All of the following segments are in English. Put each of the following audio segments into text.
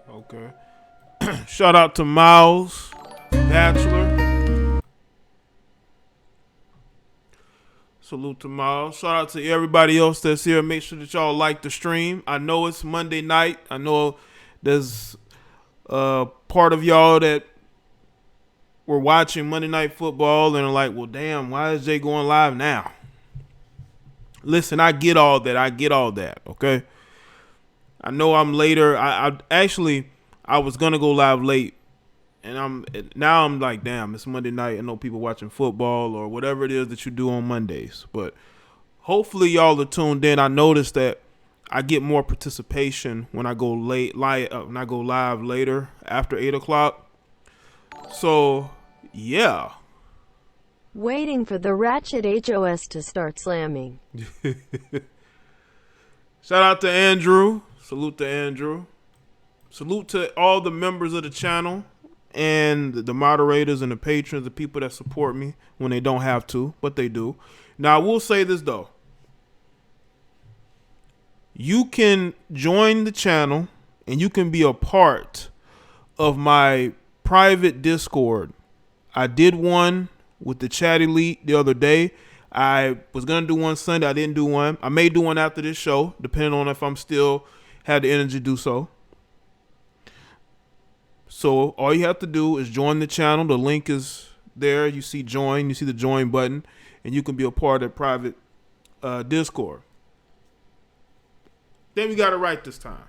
Okay. Shout out to Miles, Bachelor. Salute to Miles. Shout out to everybody else that's here. Make sure that y'all like the stream. I know it's Monday night. I know there's part of y'all that were watching Monday Night Football and are like, well, damn, why is Jay going live now? Listen, I get all that. Okay. I know I'm later. I actually I was gonna go live late, and I'm like, damn, it's Monday night. I know people watching football or whatever it is that you do on Mondays, but hopefully y'all are tuned in. I noticed that I get more participation when I go when I go live later after 8 o'clock. So yeah. Waiting for the Ratchet HOS to start slamming. Shout out to Andrew. Salute to Andrew. Salute to all the members of the channel and the moderators and the patrons, the people that support me when they don't have to, but they do. Now, I will say this, though. You can join the channel and you can be a part of my private Discord. I did one with the Chat Elite the other day. I was going to do one Sunday. I didn't do one. I may do one after this show, depending on if I'm still have the energy to do so. So all you have to do is join the channel. The link is there. You see join. You see the join button. And you can be a part of private Discord. Then we got it right this time.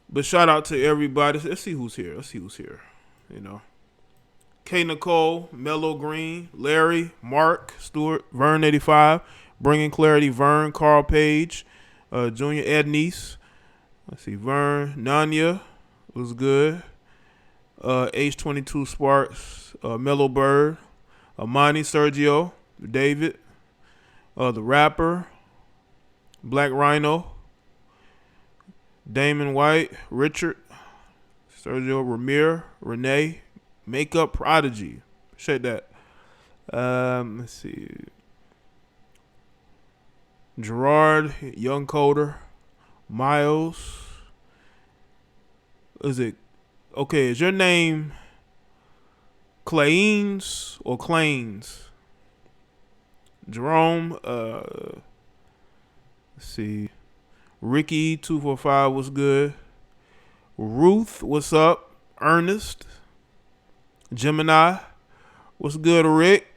But shout out to everybody. Let's see who's here. You know. K. Nicole, Mellow Green, Larry, Mark, Stewart, Vern 85, Bringing Clarity, Vern, Carl Page, Junior Ednice. Let's see, Vern, Nanya was good. H22 Sparks, Mellow Bird, Amani, Sergio, David, the rapper, Black Rhino, Damon White, Richard, Sergio Ramir, Renee, Makeup Prodigy. Appreciate that. Let's see. Gerard, Young Coder, Miles. Is your name Claynes or Clanes? Jerome, let's see. Ricky 245 was good. Ruth, what's up? Ernest, Gemini, what's good? Rick,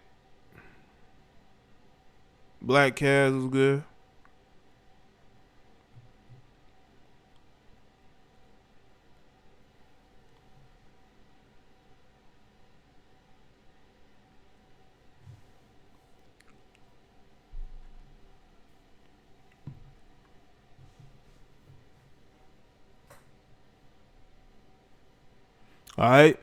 Black Caz was good. All right.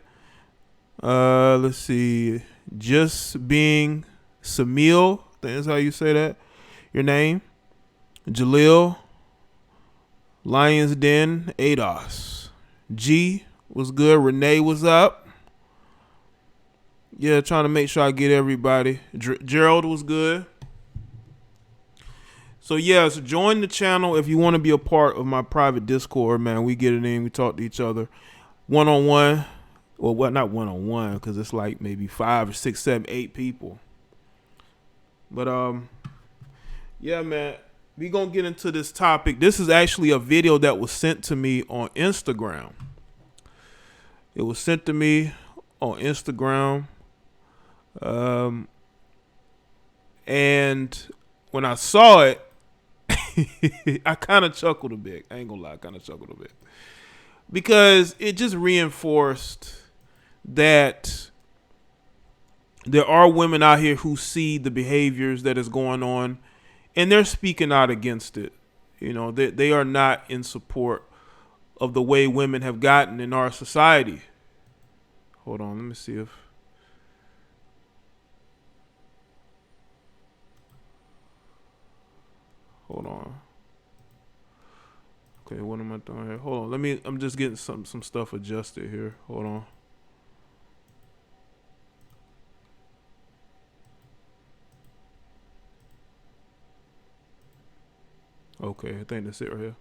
Let's see. Just being Samil, I think that's how you say that. Your name. Jalil. Lions Den. Ados. G was good. Renee was up. Yeah, trying to make sure I get everybody. Gerald was good. So yes, join the channel if you want to be a part of my private Discord, man. We get it in. We talk to each other. One-on-one. Well, what? Not one-on-one, because it's like maybe 5 or 6, 7, 8 people. But yeah, man, we gonna get into this topic. This is actually a video that was sent to me on Instagram. It was sent to me on Instagram, and when I saw it, I kind of chuckled a bit. I ain't gonna lie, I kind of chuckled a bit because it just reinforced that there are women out here who see the behaviors that is going on and they're speaking out against it. You know, they are not in support of the way women have gotten in our society. Hold on, let me see if... Hold on. Okay, what am I doing here? Hold on, I'm just getting some stuff adjusted here. Hold on. Okay, I think that's it right here.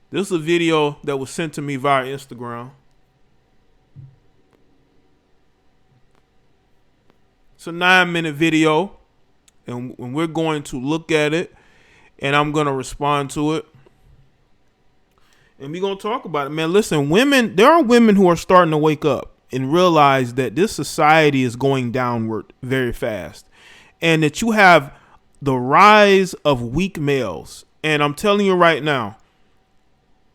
This is a video that was sent to me via Instagram. It's a 9-minute video, and we're going to look at it, and I'm going to respond to it. And we're going to talk about it. Man, listen, there are women who are starting to wake up and realize that this society is going downward very fast, and that you have the rise of weak males. And I'm telling you right now,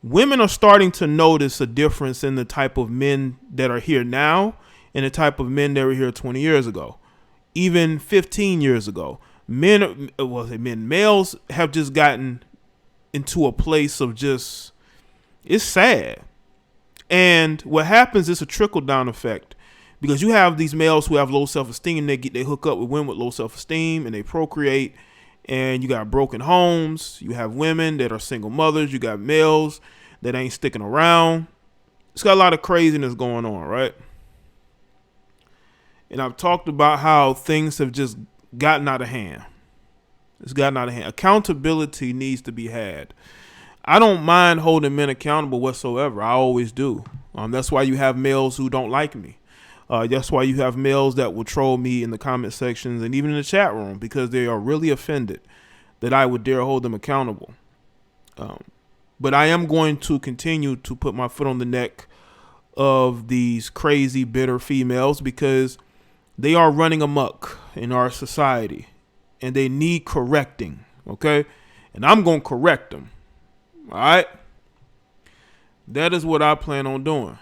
women are starting to notice a difference in the type of men that are here now and the type of men that were here 20 years ago, even 15 years ago. Males have just gotten into a place of just, it's sad. And what happens is a trickle down effect, because you have these males who have low self-esteem. They hook up with women with low self-esteem and they procreate, and you got broken homes. You have women that are single mothers. You got males that ain't sticking around. It's got a lot of craziness going on, right? And I've talked about how things have just gotten out of hand. It's gotten out of hand. Accountability needs to be had. I don't mind holding men accountable whatsoever. I always do. That's why you have males who don't like me. That's why you have males that will troll me in the comment sections and even in the chat room, because they are really offended that I would dare hold them accountable. But I am going to continue to put my foot on the neck of these crazy, bitter females, because they are running amok in our society and they need correcting. Okay. And I'm going to correct them. All right. That is what I plan on doing.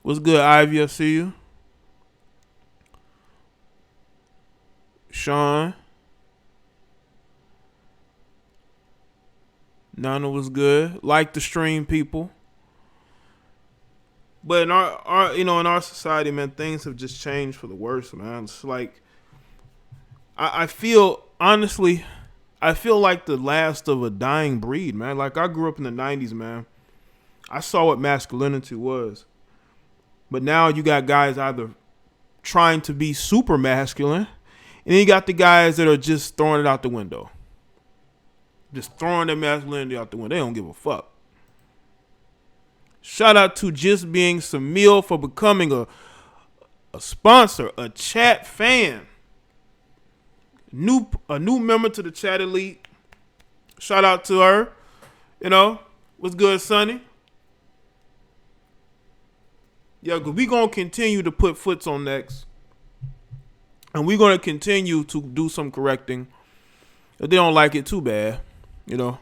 What's good, Ivy? I see you. Sean. Nana was good. Like the stream, people. But in our society, man, things have just changed for the worse, man. It's like I feel like the last of a dying breed, man. Like, I grew up in the 90s, man. I saw what masculinity was. But now you got guys either trying to be super masculine, and then you got the guys that are just throwing it out the window. Just throwing their masculinity out the window. They don't give a fuck. Shout out to Just Being Samil for becoming a sponsor, a chat fan. A new member to the chat elite. Shout out to her. What's good, Sonny? Yeah, because we're going to continue to put foots on necks. And we're going to continue to do some correcting. If they don't like it, too bad. But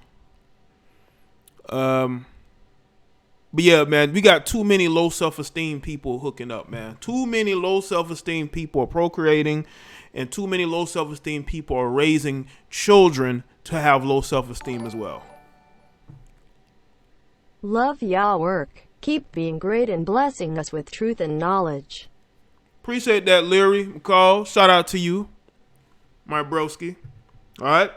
yeah, man, we got too many low self-esteem people hooking up, man. Too many low self-esteem people are procreating, and too many low self-esteem people are raising children to have low self-esteem as well. Love y'all work. Keep being great and blessing us with truth and knowledge. Appreciate that, Leary McCall. Shout out to you, my broski. All right.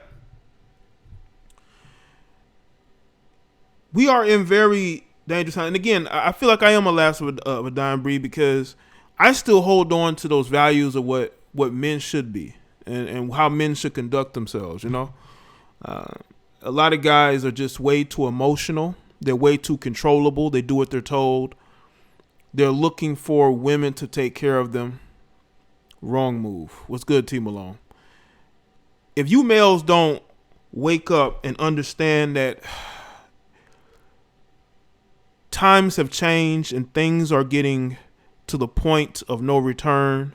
We are in very dangerous time. And again, I feel like I am a last of a dying breed, because I still hold on to those values of what men should be and how men should conduct themselves. A lot of guys are just way too emotional. They're way too controllable. They do what they're told. They're looking for women to take care of them. Wrong move. What's good, T Malone? If you males don't wake up and understand that times have changed and things are getting to the point of no return,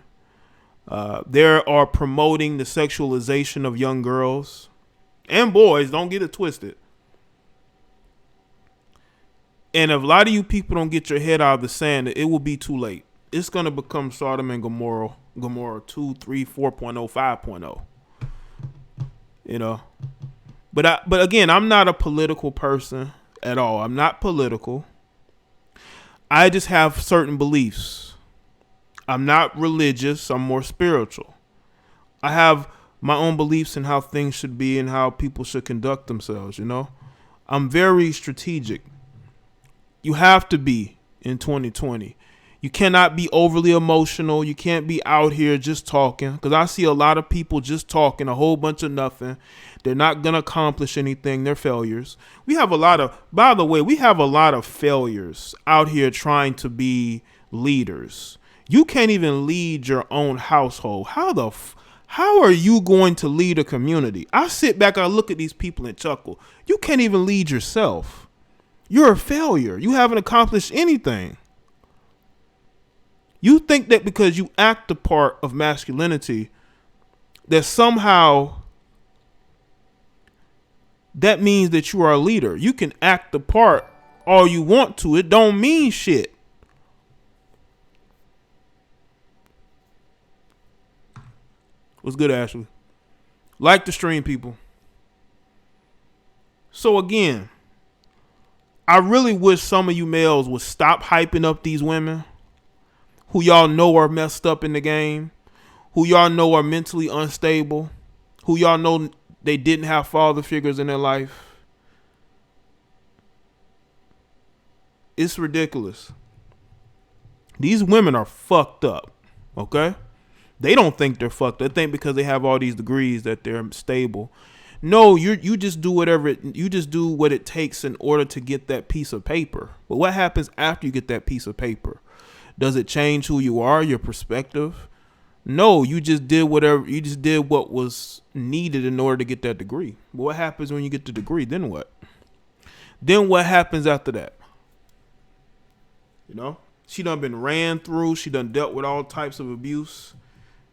they are promoting the sexualization of young girls and boys. Don't get it twisted. And if a lot of you people don't get your head out of the sand, it will be too late. It's going to become Sodom and Gomorrah 2, 3, 4.0, 5.0. But again, I'm not a political person at all. I'm not political. I just have certain beliefs. I'm not religious. I'm more spiritual. I have my own beliefs in how things should be and how people should conduct themselves. I'm very strategic. You have to be in 2020. You cannot be overly emotional. You can't be out here just talking, because I see a lot of people just talking a whole bunch of nothing. They're not going to accomplish anything. They're failures. We have a lot of, by the way, we have a lot of failures out here trying to be leaders. You can't even lead your own household. How are you going to lead a community? I sit back, I look at these people and chuckle. You can't even lead yourself. You're a failure. You haven't accomplished anything. You think that because you act the part of masculinity, that somehow that means that you are a leader. You can act the part all you want to. It don't mean shit. What's good, Ashley? Like the stream, people. So again, I really wish some of you males would stop hyping up these women who y'all know are messed up in the game, who y'all know are mentally unstable, who y'all know they didn't have father figures in their life. It's ridiculous. These women are fucked up, okay? They don't think they're fucked up. They think because they have all these degrees that they're stable. No, you just do you just do what it takes in order to get that piece of paper. But what happens after you get that piece of paper? Does it change who you are, your perspective? No, you just did what was needed in order to get that degree. But what happens when you get the degree? Then what? Then what happens after that? You know, she done been ran through. She done dealt with all types of abuse.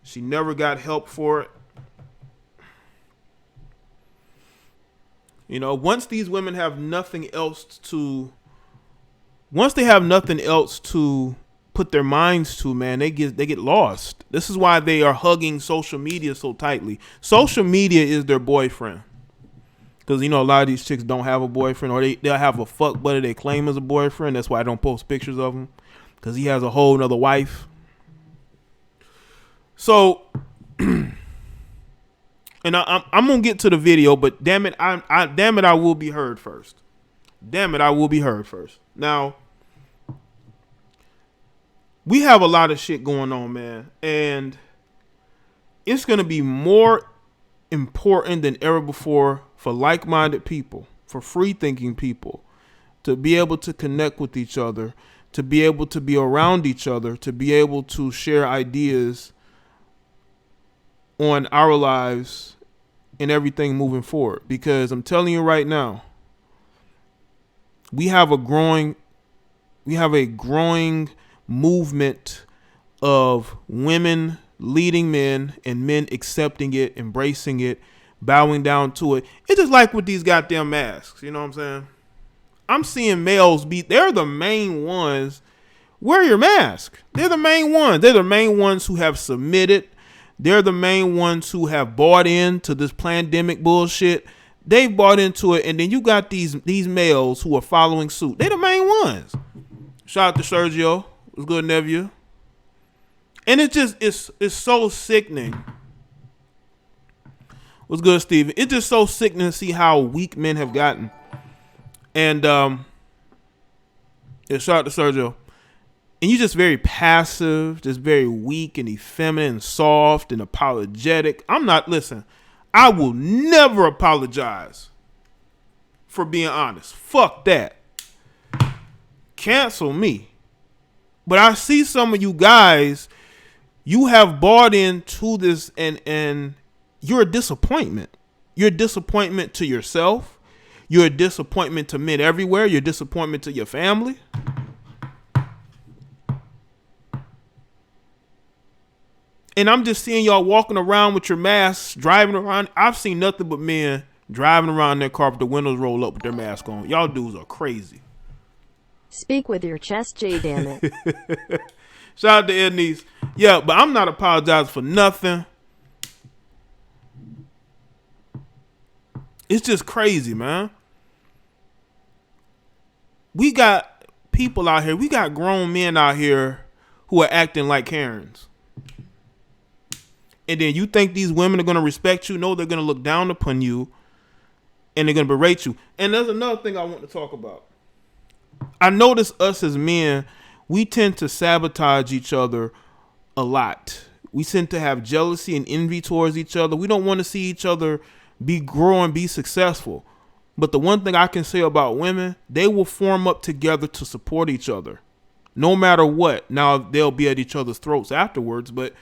She never got help for it. You know, once these women have nothing else to put their minds to, man, they get lost. This is why they are hugging social media so tightly. Social media is their boyfriend. Because, you know, a lot of these chicks don't have a boyfriend, or they'll have a fuck buddy they claim as a boyfriend. That's why I don't post pictures of him, because he has a whole nother wife. So, and I'm gonna get to the video, but damn it, I will be heard first. Damn it, I will be heard first. Now, we have a lot of shit going on, man, and it's gonna be more important than ever before for like-minded people, for free-thinking people, to be able to connect with each other, to be able to be around each other, to be able to share ideas on our lives and everything moving forward. Because I'm telling you right now, we have a growing movement of women leading men and men accepting it, embracing it, bowing down to it. It's just like with these goddamn masks, you know what I'm saying? I'm seeing males they're the main ones. Wear your mask. They're the main ones. They're the main ones who have submitted. They're the main ones who have bought into this pandemic bullshit. They've bought into it, and then you got these males who are following suit. They're the main ones. Shout out to Sergio. What's good, nephew? And it's so sickening. What's good, Steven? It's just so sickening to see how weak men have gotten. And yeah, shout out to Sergio. And you're just very passive, just very weak and effeminate and soft and apologetic. Listen, I will never apologize for being honest. Fuck that. Cancel me. But I see some of you guys, you have bought into this and you're a disappointment. You're a disappointment to yourself. You're a disappointment to men everywhere. You're a disappointment to your family. And I'm just seeing y'all walking around with your masks, driving around. I've seen nothing but men driving around their car with the windows rolled up with their mask on. Y'all dudes are crazy. Speak with your chest, Jay, damn it. Shout out to Ednice. Yeah, but I'm not apologizing for nothing. It's just crazy, man. We got people out here. We got grown men out here who are acting like Karens. And then you think these women are going to respect you? No, they're going to look down upon you and they're going to berate you. And there's another thing I want to talk about. I notice us as men, we tend to sabotage each other a lot. We tend to have jealousy and envy towards each other. We don't want to see each other grow and be successful. But the one thing I can say about women, they will form up together to support each other, no matter what. Now, they'll be at each other's throats afterwards, but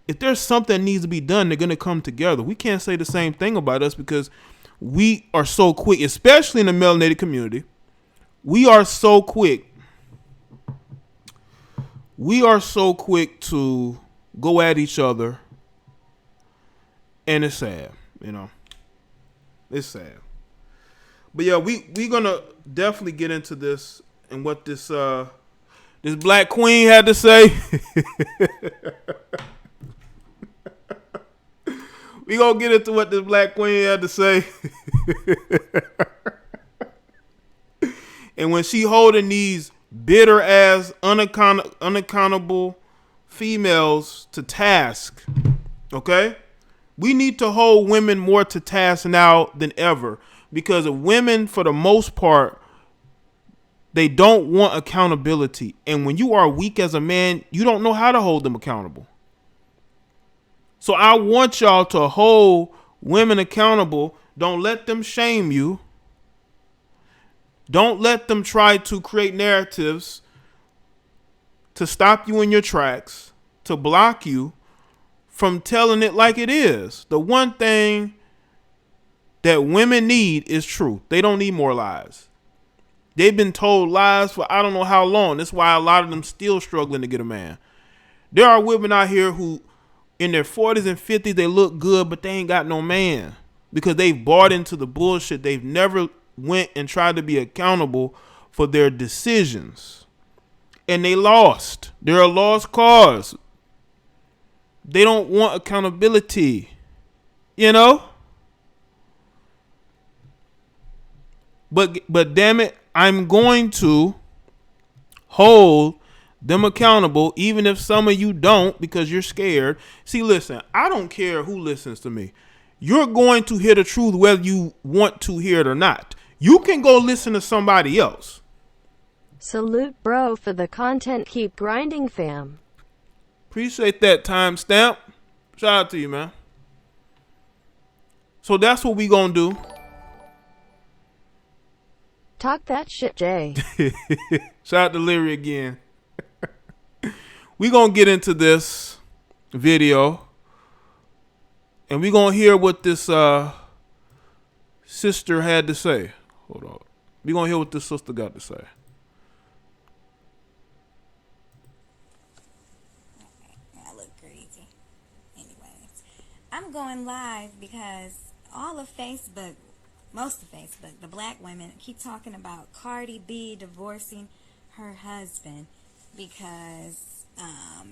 if there's something that needs to be done, they're going to come together. We can't say the same thing about us because we are so quick, especially in the melanated community. We are so quick. We are so quick to go at each other, and it's sad, you know. It's sad. But yeah, we gonna definitely get into this and what this black queen had to say. We gonna get into what this black queen had to say. And when she holding these bitter ass unaccountable females to task, okay? We need to hold women more to task now than ever, because women, for the most part, they don't want accountability. And when you are weak as a man, you don't know how to hold them accountable. So I want y'all to hold women accountable. Don't let them shame you. Don't let them try to create narratives to stop you in your tracks, to block you from telling it like it is. The one thing that women need is truth. They don't need more lies. They've been told lies for I don't know how long. That's why a lot of them still struggling to get a man. There are women out here who in their 40s and 50s, they look good, but they ain't got no man because they've bought into the bullshit. They've never went and tried to be accountable for their decisions. And they lost. They're a lost cause. They don't want accountability. You know? But damn it, I'm going to hold them accountable, even if some of you don't, because you're scared. See, listen, I don't care who listens to me. You're going to hear the truth whether you want to hear it or not. You can go listen to somebody else. Salute, bro, for the content. Keep grinding, fam. Appreciate that timestamp. Shout out to you, man. So that's what we gonna do. Talk that shit, Jay. Shout out to Leary again. We gonna get into this video, and we gonna hear what this sister had to say. Hold on. We gonna hear what this sister got to say. I look crazy. Anyways, I'm going live because all of Facebook, most of Facebook, the black women keep talking about Cardi B divorcing her husband because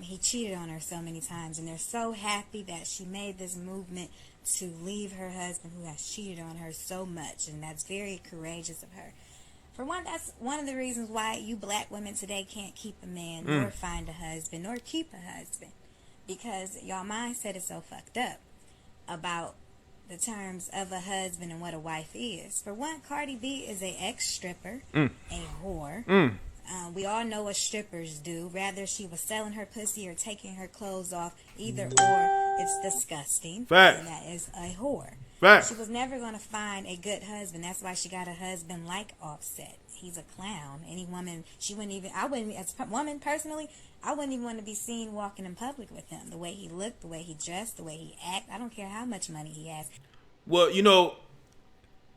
he cheated on her so many times, and they're so happy that she made this movement to leave her husband who has cheated on her so much, and that's very courageous of her. For one, that's one of the reasons why you black women today can't keep a man, nor find a husband, nor keep a husband, because y'all mindset is so fucked up about the terms of a husband and what a wife is. For one, Cardi B is a ex-stripper, a whore. We all know what strippers do. Rather she was selling her pussy or taking her clothes off, either or, it's disgusting. Fact. And that is a whore. Fact. She was never going to find a good husband. That's why she got a husband like Offset. He's a clown. Any woman, as a woman personally, I wouldn't even want to be seen walking in public with him. The way he looked, the way he dressed, the way he acted. I don't care how much money he has. Well, you know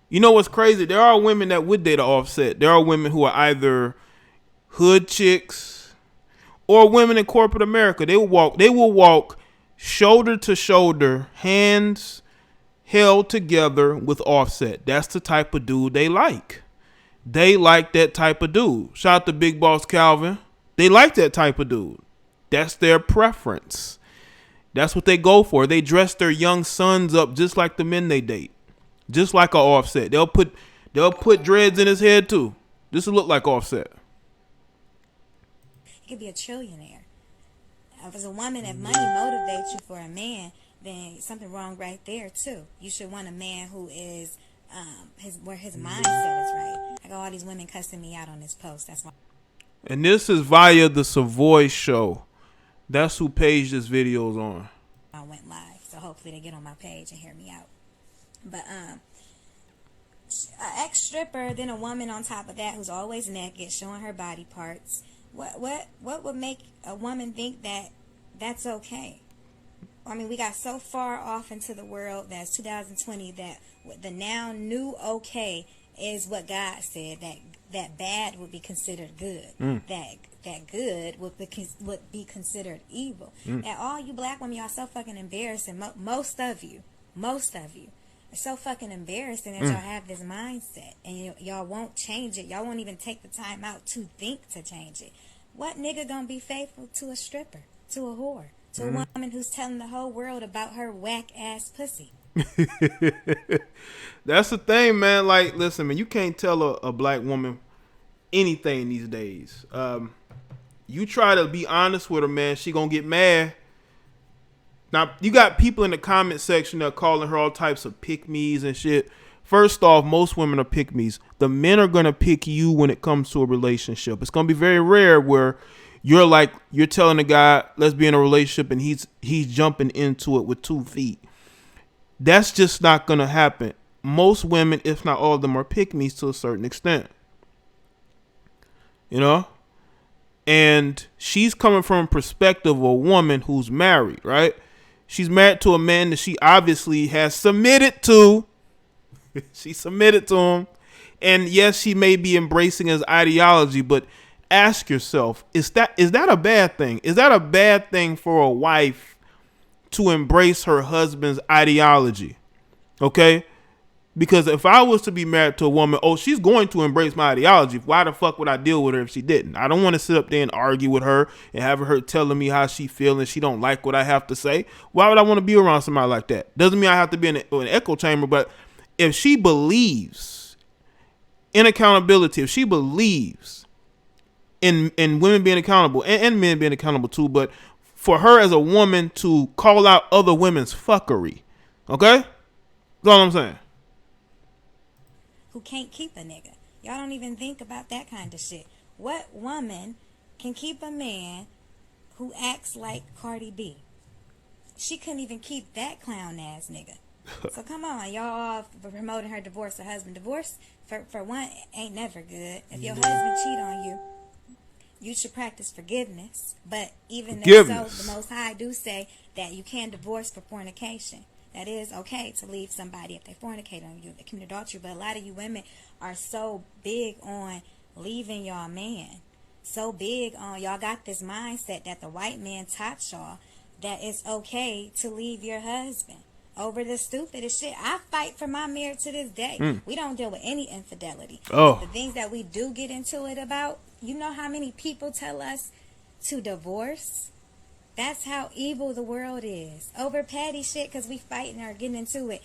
what's crazy? There are women that would date an Offset. There are women who are either hood chicks or women in corporate America. They will walk shoulder to shoulder, hands held together with Offset. That's the type of dude they like. They like that type of dude. Shout out to Big Boss Calvin. They like that type of dude. That's their preference. That's what they go for. They dress their young sons up just like the men they date. Just like a Offset. They'll put dreads in his head too. Just to look like Offset. He could be a trillionaire. As a woman, if money motivates you for a man, then something wrong right there too. You should want a man who is where his mindset is right. I got all these women cussing me out on this post. That's why. And this is via the Savoy show. That's who page this video is on. I went live, so hopefully they get on my page and hear me out. But an ex-stripper, then a woman on top of that who's always naked, showing her body parts. What would make a woman think that that's okay? I mean, we got so far off into the world that's 2020 that the now new okay is what God said, that bad would be considered good, that good would be considered evil. And all you black women, y'all so fucking embarrassing. Most of you are so fucking embarrassing that y'all have this mindset, and y'all won't change it. Y'all won't even take the time out to think to change it. What nigga gonna be faithful to a stripper, to a whore, to a woman who's telling the whole world about her whack ass pussy? That's the thing, man. Like, listen, man, you can't tell a black woman anything these days. You try to be honest with her, man, she gonna get mad. Now, you got people in the comment section that are calling her all types of pick-me's and shit. First off, most women are pick-me's. The men are gonna pick you when it comes to a relationship. It's gonna be very rare where you're telling a guy, let's be in a relationship, and he's jumping into it with 2 feet. That's just not going to happen. Most women, if not all of them, are pick-me's to a certain extent. You know? And she's coming from a perspective of a woman who's married, right? She's married to a man that she obviously has submitted to. She submitted to him. And yes, she may be embracing his ideology, but ask yourself, is that a bad thing? Is that a bad thing for a wife to embrace her husband's ideology? Okay? Because if I was to be married to a woman, she's going to embrace my ideology. Why the fuck would I deal with her if she didn't? I don't want to sit up there and argue with her and have her telling me how she feels and she don't like what I have to say. Why would I want to be around somebody like that? Doesn't mean I have to be in an echo chamber, but if she believes in accountability, if she believes in women being accountable and men being accountable too, but for her as a woman to call out other women's fuckery, okay? That's all I'm saying. Who can't keep a nigga. Y'all don't even think about that kind of shit. What woman can keep a man who acts like Cardi B? She couldn't even keep that clown ass nigga. So come on, y'all all promoting her divorce, her husband. Divorce, for one, ain't never good. If your husband cheat on you, you should practice forgiveness. But even so, the Most High do say that you can divorce for fornication. That is okay to leave somebody if they fornicate on you, they commit adultery. But a lot of you women are so big on leaving y'all man. So big on, y'all got this mindset that the white man taught y'all that it's okay to leave your husband over the stupidest shit. I fight for my marriage to this day. We don't deal with any infidelity. But the things that we do get into it about, you know how many people tell us to divorce? That's how evil the world is. Over petty shit because we fighting or getting into it.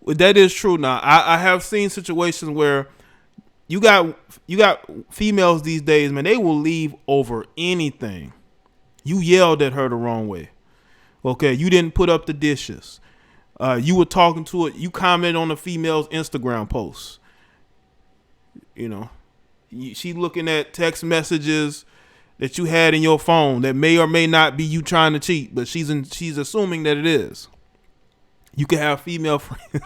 Well, that is true. Now, I have seen situations where you got females these days, man, they will leave over anything. You yelled at her the wrong way. Okay, you didn't put up the dishes. You were talking to it. You commented on the female's Instagram posts. You know, she looking at text messages that you had in your phone that may or may not be you trying to cheat, but she's assuming that it is. You can have female friends.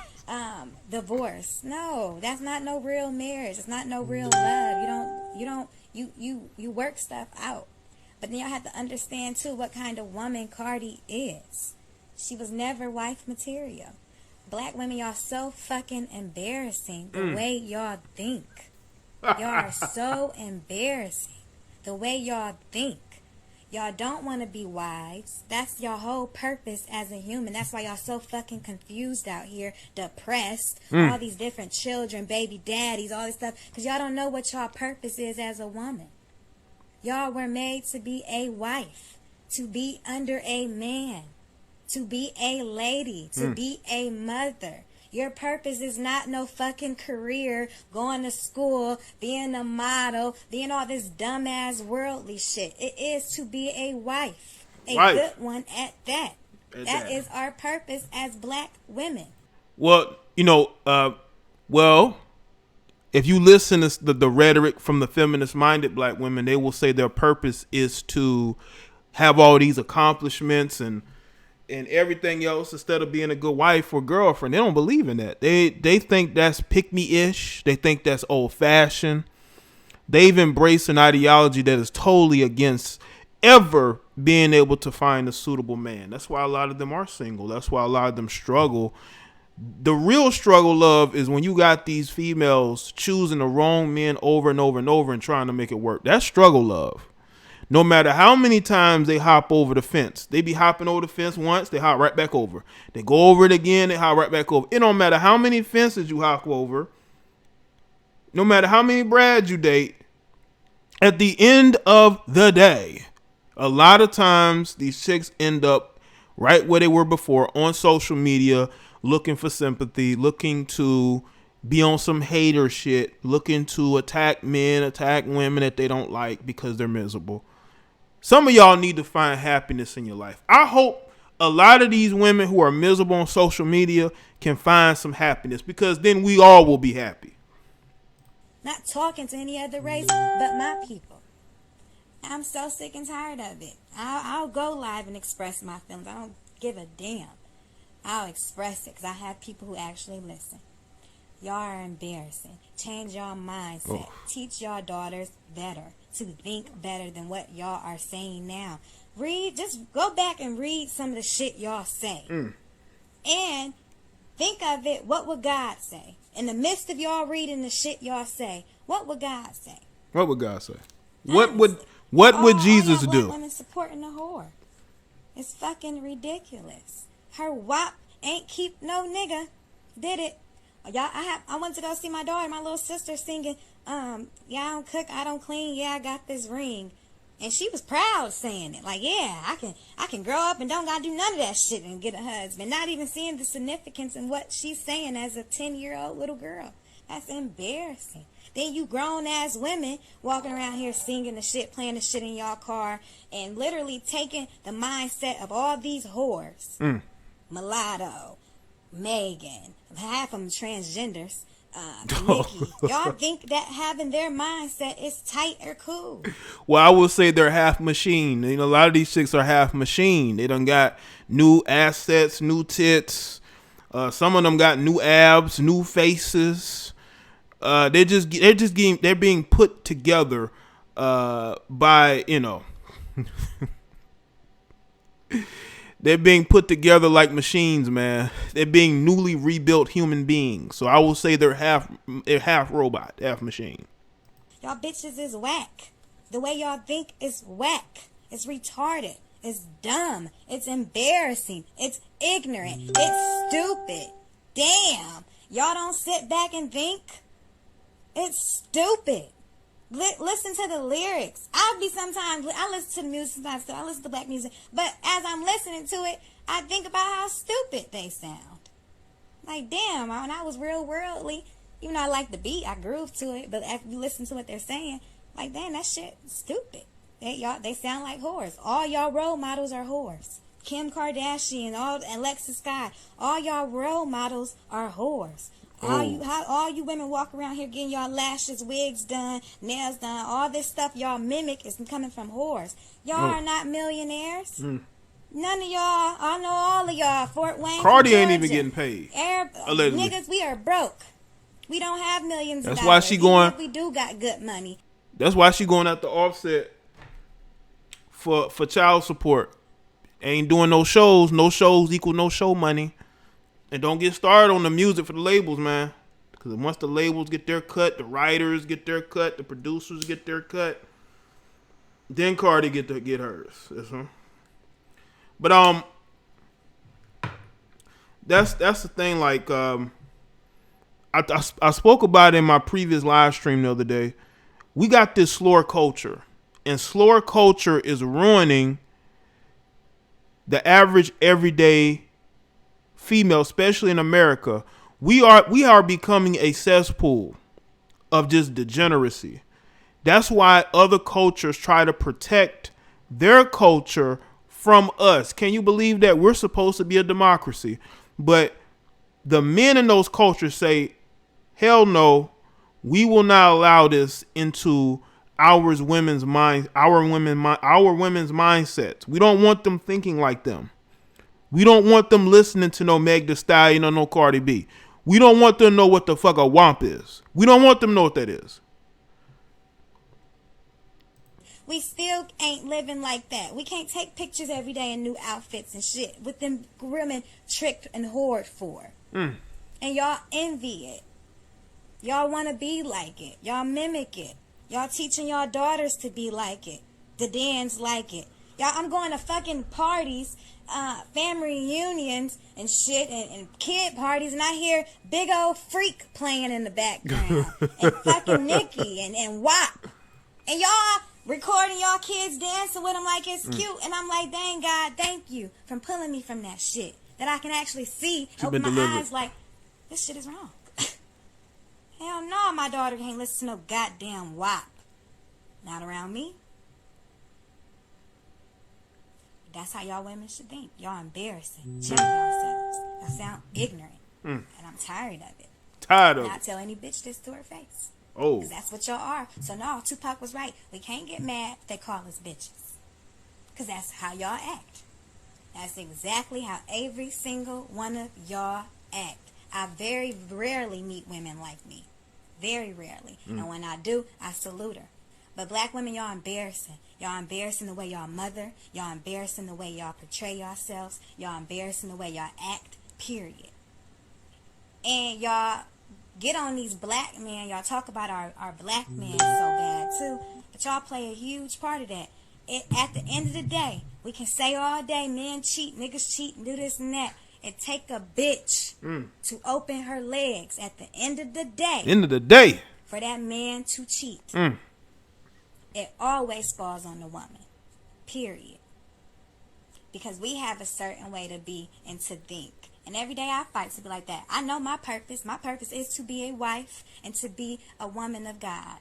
Divorce. No, that's not no real marriage. It's not no real love. You work stuff out. But then y'all have to understand too what kind of woman Cardi is. She was never wife material. Black women, y'all so fucking embarrassing the way y'all think. Y'all are so embarrassing. The way y'all think. Y'all don't want to be wives. That's your whole purpose as a human. That's why y'all so fucking confused out here, depressed, all these different children, baby daddies, all this stuff, because y'all don't know what y'all purpose is as a woman. Y'all were made to be a wife, to be under a man, to be a lady, to be a mother. Your purpose is not no fucking career, going to school, being a model, being all this dumbass worldly shit. It is to be a wife. Good one at that. That is our purpose as black women. Well, if you listen to the rhetoric from the feminist-minded black women, they will say their purpose is to have all these accomplishments and everything else instead of being a good wife or girlfriend. They don't believe in that. They think that's pick-me-ish. They think that's old-fashioned. They've embraced an ideology that is totally against ever being able to find a suitable man. That's why a lot of them are single. That's why a lot of them struggle. The real struggle, love, is when you got these females choosing the wrong men over and over and over and trying to make it work. That's struggle, love. No matter how many times they hop over the fence. They be hopping over the fence once, they hop right back over. They go over it again, they hop right back over. It don't matter how many fences you hop over. No matter how many brads you date. At the end of the day, a lot of times these chicks end up right where they were before, on social media, looking for sympathy, looking to be on some hater shit, looking to attack men, attack women that they don't like because they're miserable. Some of y'all need to find happiness in your life. I hope a lot of these women who are miserable on social media can find some happiness, because then we all will be happy. Not talking to any other race but my people. I'm so sick and tired of it. I'll go live and express my feelings. I don't give a damn. I'll express it because I have people who actually listen. Y'all are embarrassing. Change y'all mindset. Oh. Teach y'all daughters better, to think better than what y'all are saying now. Just go back and read some of the shit y'all say. And think of it, what would God say? In the midst of y'all reading the shit y'all say, what would God say? What would God say? What would Jesus all do? Black women supporting the whore. It's fucking ridiculous. Her wop ain't keep no nigga. Did it? Y'all, I went to go see my daughter, my little sister, singing, yeah, I don't cook, I don't clean, yeah, I got this ring. And she was proud saying it. Like, yeah, I can grow up and don't gotta do none of that shit and get a husband. Not even seeing the significance in what she's saying as a 10-year-old little girl. That's embarrassing. Then you grown-ass women walking around here singing the shit, playing the shit in y'all car, and literally taking the mindset of all these whores. Mulatto, Megan, half of them transgenders, Nikki. Y'all think that having their mindset is tight or cool? Well, I will say they're half machine. You know, a lot of these chicks are half machine. They done got new assets, new tits. Some of them got new abs, new faces. They're being put together by, you know. They're being put together like machines, man. They're being newly rebuilt human beings. So I will say they're half robot, half machine. Y'all bitches is whack. The way y'all think is whack. It's retarded. It's dumb. It's embarrassing. It's ignorant. It's stupid. Damn. Y'all don't sit back and think. It's stupid. Listen to the lyrics. I listen to the music sometimes, so I listen to black music. But as I'm listening to it, I think about how stupid they sound. Like, damn, when I was real worldly, even though I like the beat, I groove to it. But after you listen to what they're saying, like, damn, that shit stupid. They sound like whores. All y'all role models are whores. Kim Kardashian, and Lexus Sky, all y'all role models are whores. All you women walk around here getting y'all lashes, wigs done, nails done, all this stuff y'all mimic is coming from whores. Y'all are not millionaires. None of y'all. I know all of y'all. Fort Wayne, Cardi Georgia, ain't even getting paid. Allegedly. Niggas, we are broke. We don't have millions of That's dollars. why she going. Even if we do got good money. That's why she going at the Offset for child support. Ain't doing no shows. No shows equal no show money. And don't get started on the music for the labels, man. Because once the labels get their cut, the writers get their cut, the producers get their cut, then Cardi get hers. But that's the thing. Like I spoke about it in my previous live stream the other day. We got this slur culture, and slur culture is ruining the average everyday female, especially in America. We are becoming a cesspool of just degeneracy. That's why other cultures try to protect their culture from us. Can you believe that? We're supposed to be a democracy, but the men in those cultures say, hell no, We will not allow this into our women's mindsets. We don't want them thinking like them. We don't want them listening to no Meg Thee Stallion or no Cardi B. We don't want them to know what the fuck a womp is. We don't want them to know what that is. We still ain't living like that. We can't take pictures every day in new outfits and shit with them women tricked and whored for. And y'all envy it. Y'all want to be like it. Y'all mimic it. Y'all teaching y'all daughters to be like it. The Dans like it. Y'all, I'm going to fucking parties, family reunions and shit, and kid parties, and I hear Big Old Freak playing in the background. And fucking Nicki and WAP. And y'all recording y'all kids dancing with them like it's cute. And I'm like, dang God, thank you for pulling me from that shit. That I can actually see, open my eyes like, this shit is wrong. Hell no, my daughter can't listen to no goddamn WAP. Not around me. That's how y'all women should think. Y'all embarrassing. Check yourselves. Y'all sound ignorant. And I'm tired of it. Tired of it. Not tell any bitch this to her face. Oh. Because that's what y'all are. So no, Tupac was right. We can't get mad if they call us bitches. Because that's how y'all act. That's exactly how every single one of y'all act. I very rarely meet women like me. Very rarely. And when I do, I salute her. But black women, y'all embarrassing. Y'all embarrassing the way y'all mother. Y'all embarrassing the way y'all portray yourselves. Y'all embarrassing the way y'all act, period. And y'all get on these black men. Y'all talk about our black men so bad too. But y'all play a huge part of that. At the end of the day, we can say all day, men cheat, niggas cheat, and do this and that. It take a bitch to open her legs at the end of the day. For that man to cheat. It always falls on the woman. Period. Because we have a certain way to be and to think. And every day I fight to be like that. I know my purpose. My purpose is to be a wife and to be a woman of God.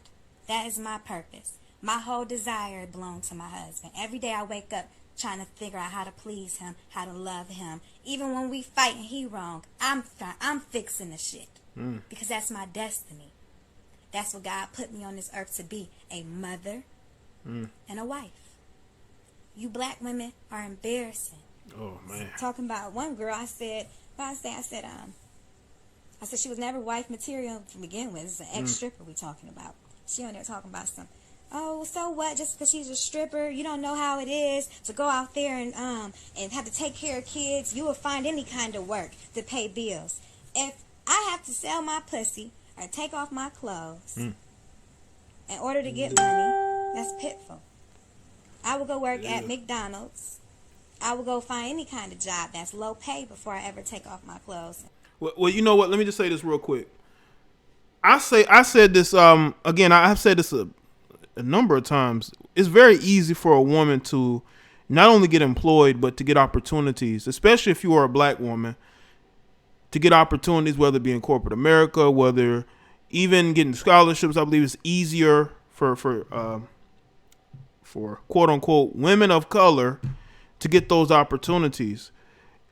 That is my purpose. My whole desire belongs to my husband. Every day I wake up trying to figure out how to please him, how to love him. Even when we fight and he wrong, I'm fixing the shit. Because that's my destiny. That's what God put me on this earth to be. A mother and a wife. You black women are embarrassing. Oh man. Talking about one girl, I said she was never wife material to begin with. It's an ex-stripper we talking about. She on there talking about some, oh, so what? Just because she's a stripper, you don't know how it is to go out there and have to take care of kids. You will find any kind of work to pay bills. If I have to sell my pussy or take off my clothes in order to get money, that's pitiful. I will go work at McDonald's. I will go find any kind of job that's low pay before I ever take off my clothes. Well, you know what? Let me just say this real quick. I said this again. I've said this a number of times. It's very easy for a woman to not only get employed but to get opportunities, especially if you are a black woman, to get opportunities, whether it be in corporate America, whether even getting scholarships. I believe it's easier for quote unquote women of color to get those opportunities,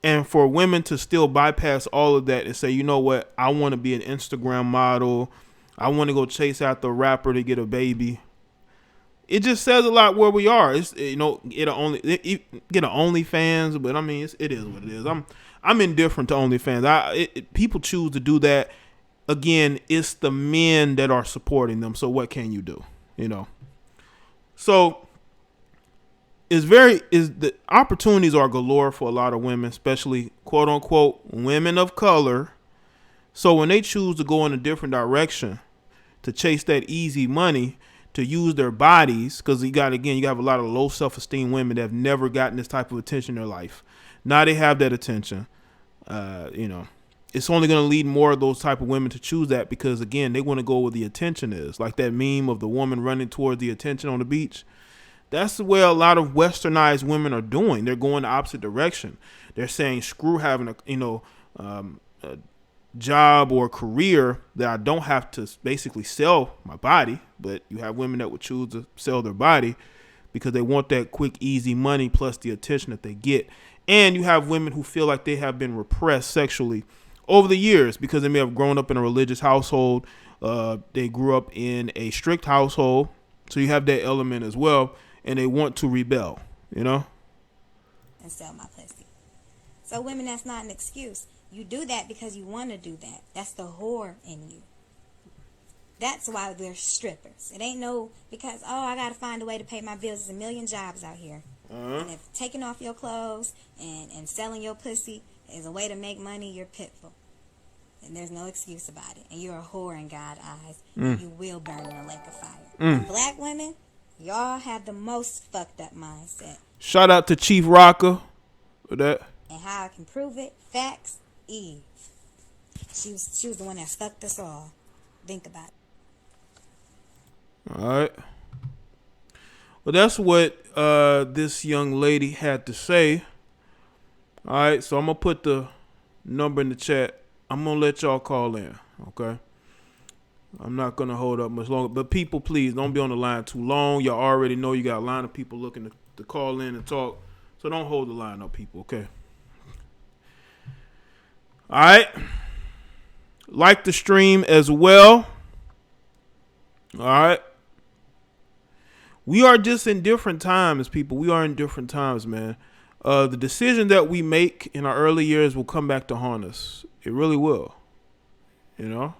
and for women to still bypass all of that and say, you know what, I want to be an Instagram model, I want to go chase after a rapper to get a baby. It just says a lot where we are. It's, you know, get an OnlyFans, but I mean, it is what it is. I'm indifferent to OnlyFans. People choose to do that. Again, it's the men that are supporting them. So what can you do? You know. So the opportunities are galore for a lot of women, especially quote unquote women of color. So when they choose to go in a different direction to chase that easy money, to use their bodies, because you have a lot of low self-esteem women that have never gotten this type of attention in their life. Now they have that attention. It's only going to lead more of those type of women to choose that, because again, they want to go where the attention is. Like that meme of the woman running towards the attention on the beach. That's the way a lot of westernized women are doing. They're going the opposite direction. They're saying, screw having a job or career that I don't have to basically sell my body. But you have women that would choose to sell their body because they want that quick, easy money plus the attention that they get. And you have women who feel like they have been repressed sexually over the years because they may have grown up in a religious household. They grew up in a strict household. So you have that element as well. And they want to rebel, you know? And sell my pussy. So women, that's not an excuse. You do that because you want to do that. That's the whore in you. That's why they're strippers. It ain't no because, oh, I got to find a way to pay my bills. There's a million jobs out here. And if taking off your clothes and selling your pussy is a way to make money, you're pitiful. And there's no excuse about it. And you're a whore in God's eyes. And you will burn in a lake of fire. Black women, y'all have the most fucked up mindset. Shout out to Chief Rocker for that. And how I can prove it? Facts. Eve. She was the one that fucked us all. Think about it. All right. Well, that's what this young lady had to say. All right, so I'm going to put the number in the chat. I'm going to let y'all call in, okay? I'm not going to hold up much longer. But people, please, don't be on the line too long. Y'all already know you got a line of people looking to call in and talk. So don't hold the line up, people, okay? All right. Like the stream as well. All right. We are just in different times, people. We are in different times, man. The decision that we make in our early years will come back to haunt us. It really will. You know?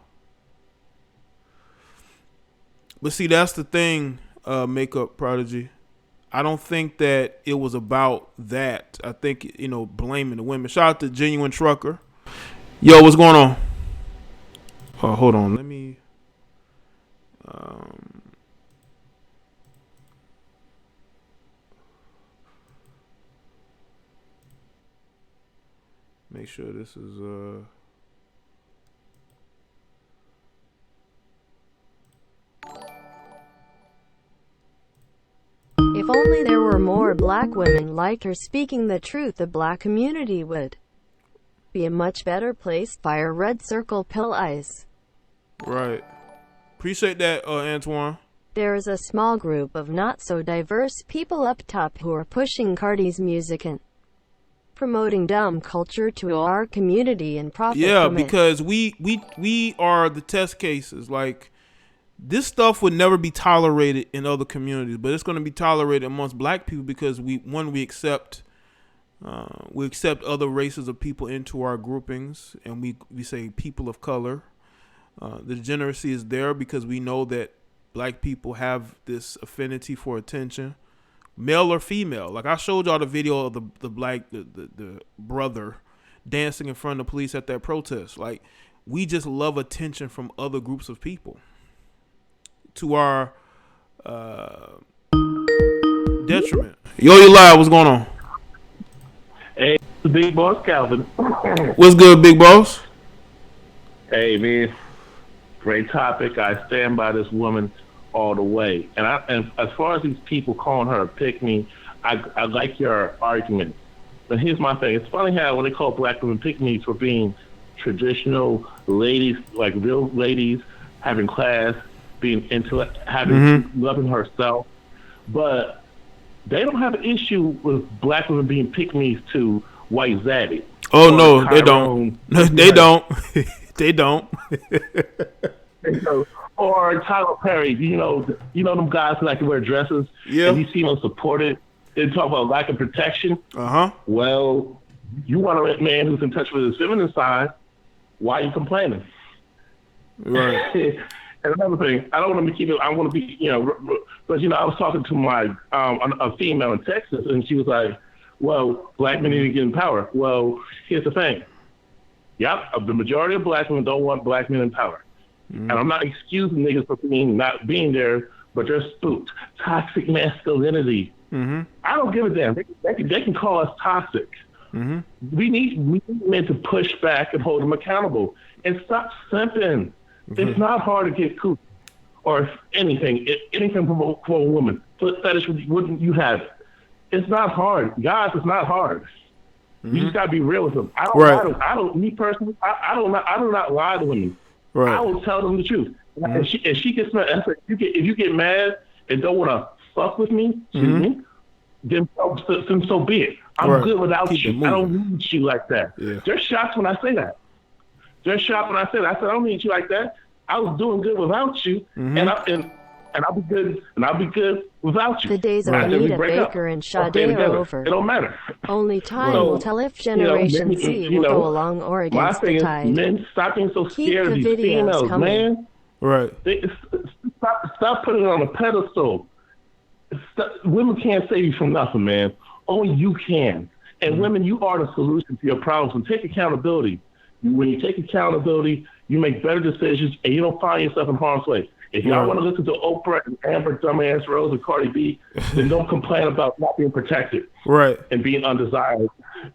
But see, that's the thing, Makeup Prodigy. I don't think that it was about that. I think, blaming the women. Shout out to Genuine Trucker. Yo, what's going on? Oh, hold on. Let me... make sure this is If only there were more black women like her speaking the truth, the black community would be a much better place. Fire red circle pill eyes. right. Appreciate that, Antoine. There is a small group of not so diverse people up top who are pushing Cardi's music and promoting dumb culture to our community and profit from it. Because we are the test cases. Like, this stuff would never be tolerated in other communities, but it's going to be tolerated amongst black people because we accept other races of people into our groupings, and we say people of color. The degeneracy is there because we know that black people have this affinity for attention, male or female. Like, I showed y'all the video of the brother dancing in front of the police at that protest. Like, we just love attention from other groups of people to our detriment. Yo, you live. What's going on? Hey, Big Boss Calvin. What's good, Big Boss? Hey, man. Great topic. I stand by this woman all the way. And as far as these people calling her a pick-me, I like your argument. But here's my thing. It's funny how when they call black women pick-me's for being traditional ladies, like real ladies, having class, being loving herself. But they don't have an issue with black women being pick-me's to white zaddy. Oh, no, they don't. They don't. They don't. Or Tyler Perry, you know them guys who like to wear dresses. Yeah. And you see them supported. They talk about lack of protection. Well, you want a man who's in touch with his feminine side. Why are you complaining? Right. And another thing, I don't want to keep it. I want to be, but I was talking to my a female in Texas, and she was like, "Well, black men need to get in power." Well, here's the thing. Yep, the majority of black women don't want black men in power. And I'm not excusing niggas for not being there, but they're spooked. Toxic masculinity. I don't give a damn. They can call us toxic. We need men to push back and hold them accountable. And stop simping. It's not hard to get cool or anything for a woman. Foot fetish, wouldn't you have it? It's not hard. Guys, it's not hard. You just gotta be real with them. I do not lie to women. Right. I will tell them the truth. If she gets mad, if you get mad and don't want to fuck with me, then so be it. I'm good without you. I don't need you like that. Yeah. There's shots when I say that. Just shocked when I said, I don't need you like that. I was doing good without you, and I'll be good, without you. The days of Anita Baker and Sade are over. It don't matter. Only time will tell if Generation Z will go along or against the tide. Men, stop being so Keep scared the of these videos females, coming. man. Right. Stop putting it on a pedestal. Women can't save you from nothing, man. Only you can. And women, you are the solution to your problems. And take accountability. When you take accountability, you make better decisions, and you don't find yourself in harm's way. If y'all want to listen to Oprah and Amber, Dumbass Rose, and Cardi B, then don't complain about not being protected. Right. And being undesired.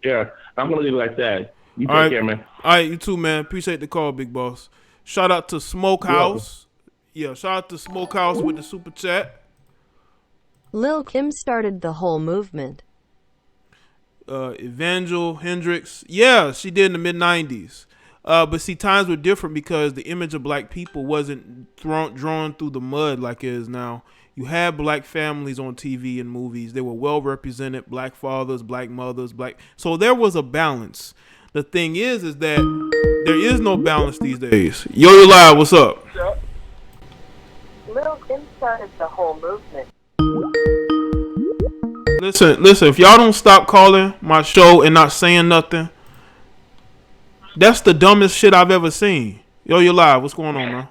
Yeah. I'm going to leave it like that. You take care, man. All right, you too, man. Appreciate the call, big boss. Shout out to Smokehouse. Yeah, shout out to Smokehouse with the super chat. Lil Kim started the whole movement. Evangel Hendrix. Yeah, she did in the mid-90s. But see, times were different because the image of black people wasn't drawn through the mud like it is now. You had black families on TV and movies. They were well represented, black fathers, black mothers, so there was a balance. The thing is that there is no balance these days. Yo, you live, what's up? Lil Kim started the whole movement. Listen, if y'all don't stop calling my show and not saying nothing, that's the dumbest shit I've ever seen. Yo, you live. What's going on, man?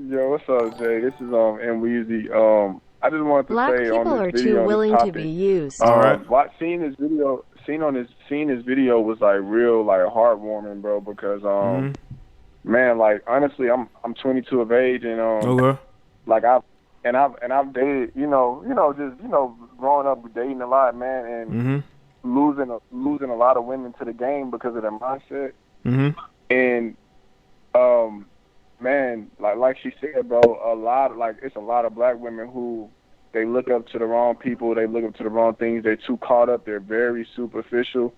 Yo, what's up, Jay? This is M Weezy. I just wanted to Black say people on are this video, too willing topic, to be used. All right. Seeing this video was like real, like heartwarming, bro. Because man, like honestly, I'm 22 of age, and Okay. like I've dated, growing up dating a lot, man, and losing a lot of women to the game because of their mindset. And man, like she said, bro, it's a lot of black women who they look up to the wrong people, they look up to the wrong things, they're too caught up, they're very superficial.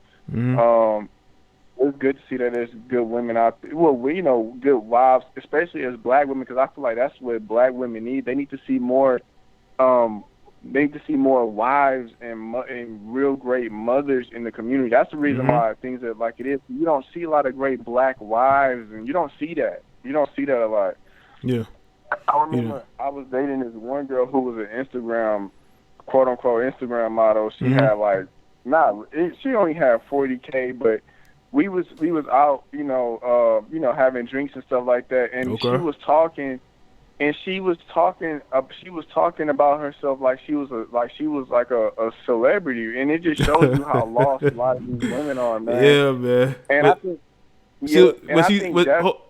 It's good to see that there's good women out there. Well, good wives, especially as black women, because I feel like that's what black women need. They need to see more. They need to see more wives and real great mothers in the community. That's the reason why things are like it is. You don't see a lot of great black wives, and you don't see that. You don't see that a lot. Yeah. I remember I was dating this one girl who was an Instagram, quote unquote Instagram model. She had she only had 40K, but we was out, having drinks and stuff like that, and she was talking about herself like she was like a celebrity, and it just shows you how lost a lot of these women are, man. Yeah, man. And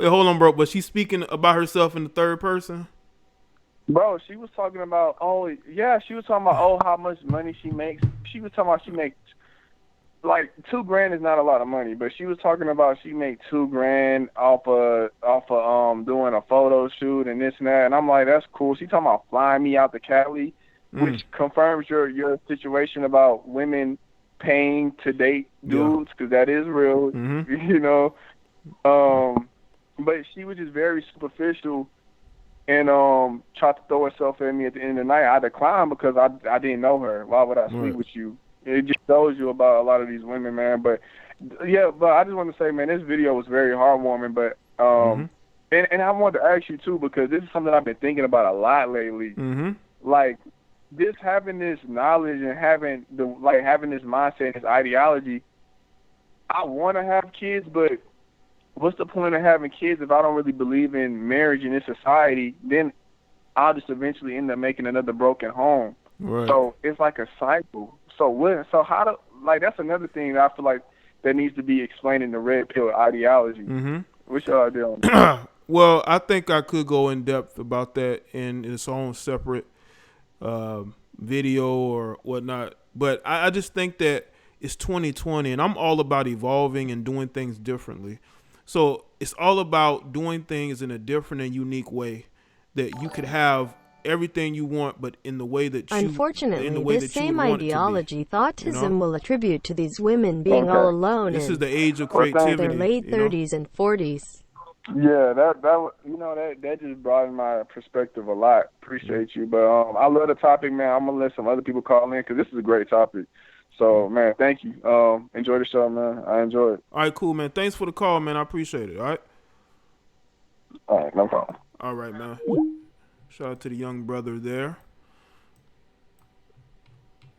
hold on, bro. But she's speaking about herself in the third person. Bro, she was talking about how much money she makes. She was talking about she makes like $2,000 is not a lot of money, but she was talking about she made $2,000 off of doing a photo shoot and this and that, and I'm like, that's cool. She talking about flying me out to Cali, which confirms your situation about women paying to date dudes, because that is real, But she was just very superficial and tried to throw herself at me at the end of the night. I declined because I didn't know her. Why would I sleep with you? It just shows you about a lot of these women, man. But I just want to say, man, this video was very heartwarming. But and I wanted to ask you too, because this is something I've been thinking about a lot lately. Like this, having this knowledge and having this mindset and this ideology. I want to have kids, but what's the point of having kids if I don't really believe in marriage in this society? Then I'll just eventually end up making another broken home. Right. So it's like a cycle. So that's another thing that I feel like that needs to be explained in the red pill ideology. What's your idea on that? Well, I think I could go in depth about that in its own separate video or whatnot. But I just think that it's 2020, and I'm all about evolving and doing things differently. So it's all about doing things in a different and unique way that you could have everything you want, but in the way that you Unfortunately, this same ideology thoughtism will attribute to these women being all alone. This is the age of creativity. Their late 30s and 40s. Yeah, that just broadened my perspective a lot. Appreciate you, but I love the topic, man. I'm gonna let some other people call in because this is a great topic. So, man, thank you. Enjoy the show, man. I enjoy it. All right, cool, man. Thanks for the call, man. I appreciate it. All right. All right, no problem. All right, man. Shout out to the young brother there.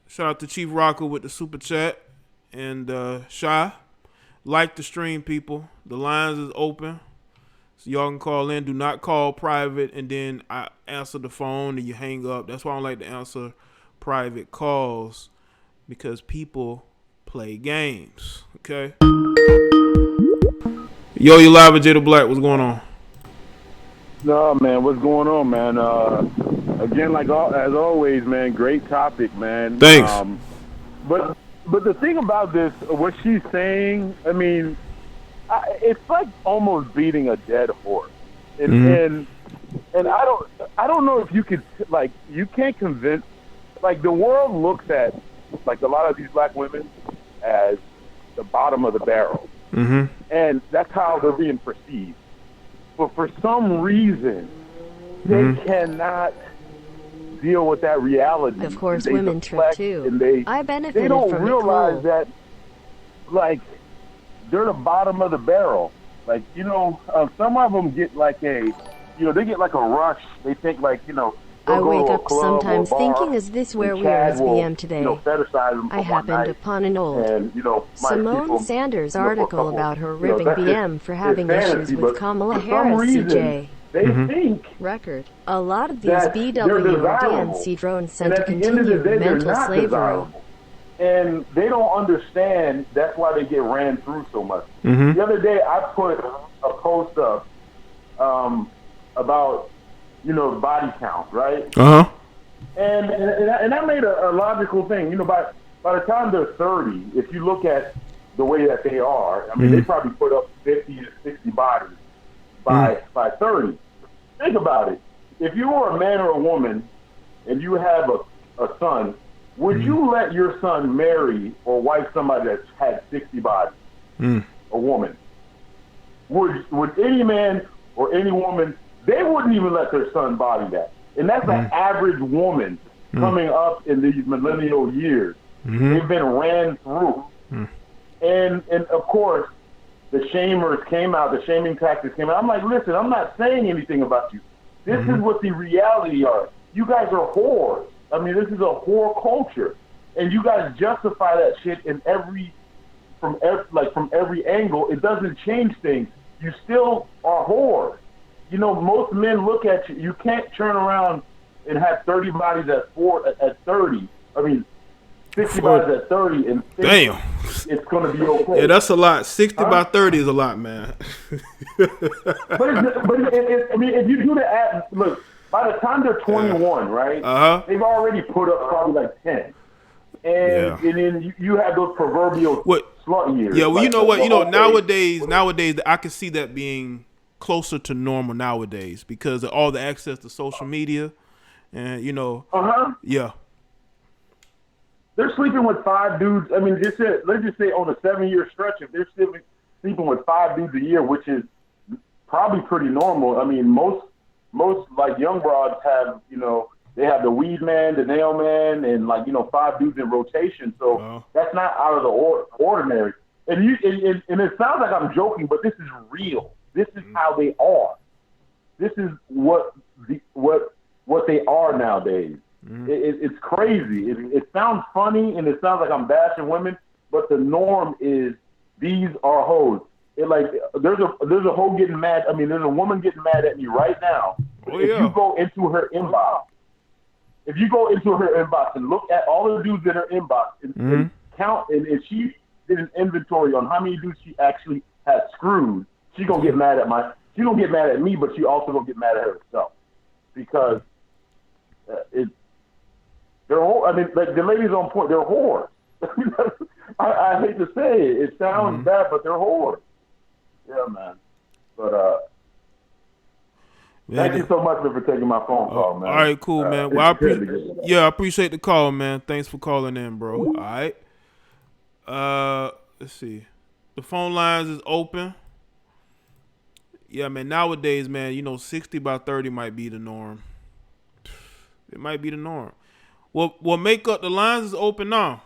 Shout out to Chief Rocker with the super chat. And Shy, like the stream, people. The lines is open. So y'all can call in. Do not call private and then I answer the phone and you hang up. That's why I don't like to answer private calls, because people play games. Okay? Yo, you live with Jada Black. What's going on? No, man, what's going on, man? Again, as always, man, great topic, man. Thanks. But the thing about this, what she's saying, I mean, it's like almost beating a dead horse, and I don't know if you could, like, you can't convince, like, the world looks at, like, a lot of these black women as the bottom of the barrel, and that's how they're being perceived. But for some reason, they cannot deal with that reality. Of course, they women trip too. And I benefited they don't from realize it. that, like, they're the bottom of the barrel. Like, you know, some of them get like they get like a rush. They think, like, you know, I wake up sometimes thinking, is this where we are as BM today? I happened upon an old Simone Sanders article about her ribbing BM for having issues with Kamala Harris CJ. They think record. A lot of these BW or DNC drones sent to continue mental slavery. And they don't understand that's why they get ran through so much. The other day I put a post up about, you know, body count, right? And I made a logical thing. You know, by the time they're 30, if you look at the way that they are, I mean, they probably put up 50 to 60 bodies by 30. Think about it. If you were a man or a woman and you have a son, would you let your son marry or wife somebody that's had 60 bodies? A woman. Would any man or any woman, they wouldn't even let their son body that. And that's an average woman coming up in these millennial years. They've been ran through. And of course, the shamers came out, the shaming tactics came out. I'm like, listen, I'm not saying anything about you. This is what the reality are. You guys are whores. I mean, this is a whore culture. And you guys justify that shit from every angle. It doesn't change things. You still are whores. You know, most men look at you. You can't turn around and have 30 bodies at 30. I mean, 60 bodies at 30 and think it's going to be okay. Yeah, that's a lot. 60 by 30 is a lot, man. but I mean, if you do the look, by the time they're 21, right? They've already put up probably like 10. And then you have those proverbial slut years. Yeah, well, you know what? You know, nowadays, I can see that being closer to normal nowadays because of all the access to social media, and you know, yeah, they're sleeping with 5 dudes. I mean, let's just say on a 7-year stretch, if they're sleeping with 5 dudes a year, which is probably pretty normal. I mean, most like young broads have, you know, they have the weed man, the nail man, and like, you know, 5 dudes in rotation. So that's not out of the ordinary. And it sounds like I'm joking, but this is real. This is how they are. This is what they are nowadays. It's crazy. It sounds funny and it sounds like I'm bashing women, but the norm is these are hoes. There's a hoe getting mad. I mean, there's a woman getting mad at me right now. You go into her inbox, and look at all the dudes in her inbox and count, and she did an inventory on how many dudes she actually has screwed, she's gonna get mad at me, but she also gonna get mad at herself because I mean, like the ladies on point, they're whores. I hate to say it. It sounds bad, but they're whores. Yeah, man. But thank you so much for taking my phone call, man. All right, cool, man. Well, I appreciate the call, man. Thanks for calling in, bro. All right. Let's see. The phone lines is open. Yeah, man. Nowadays, man, you know, 60 by 30 might be the norm. It might be the norm. Well, make up the lines is open now.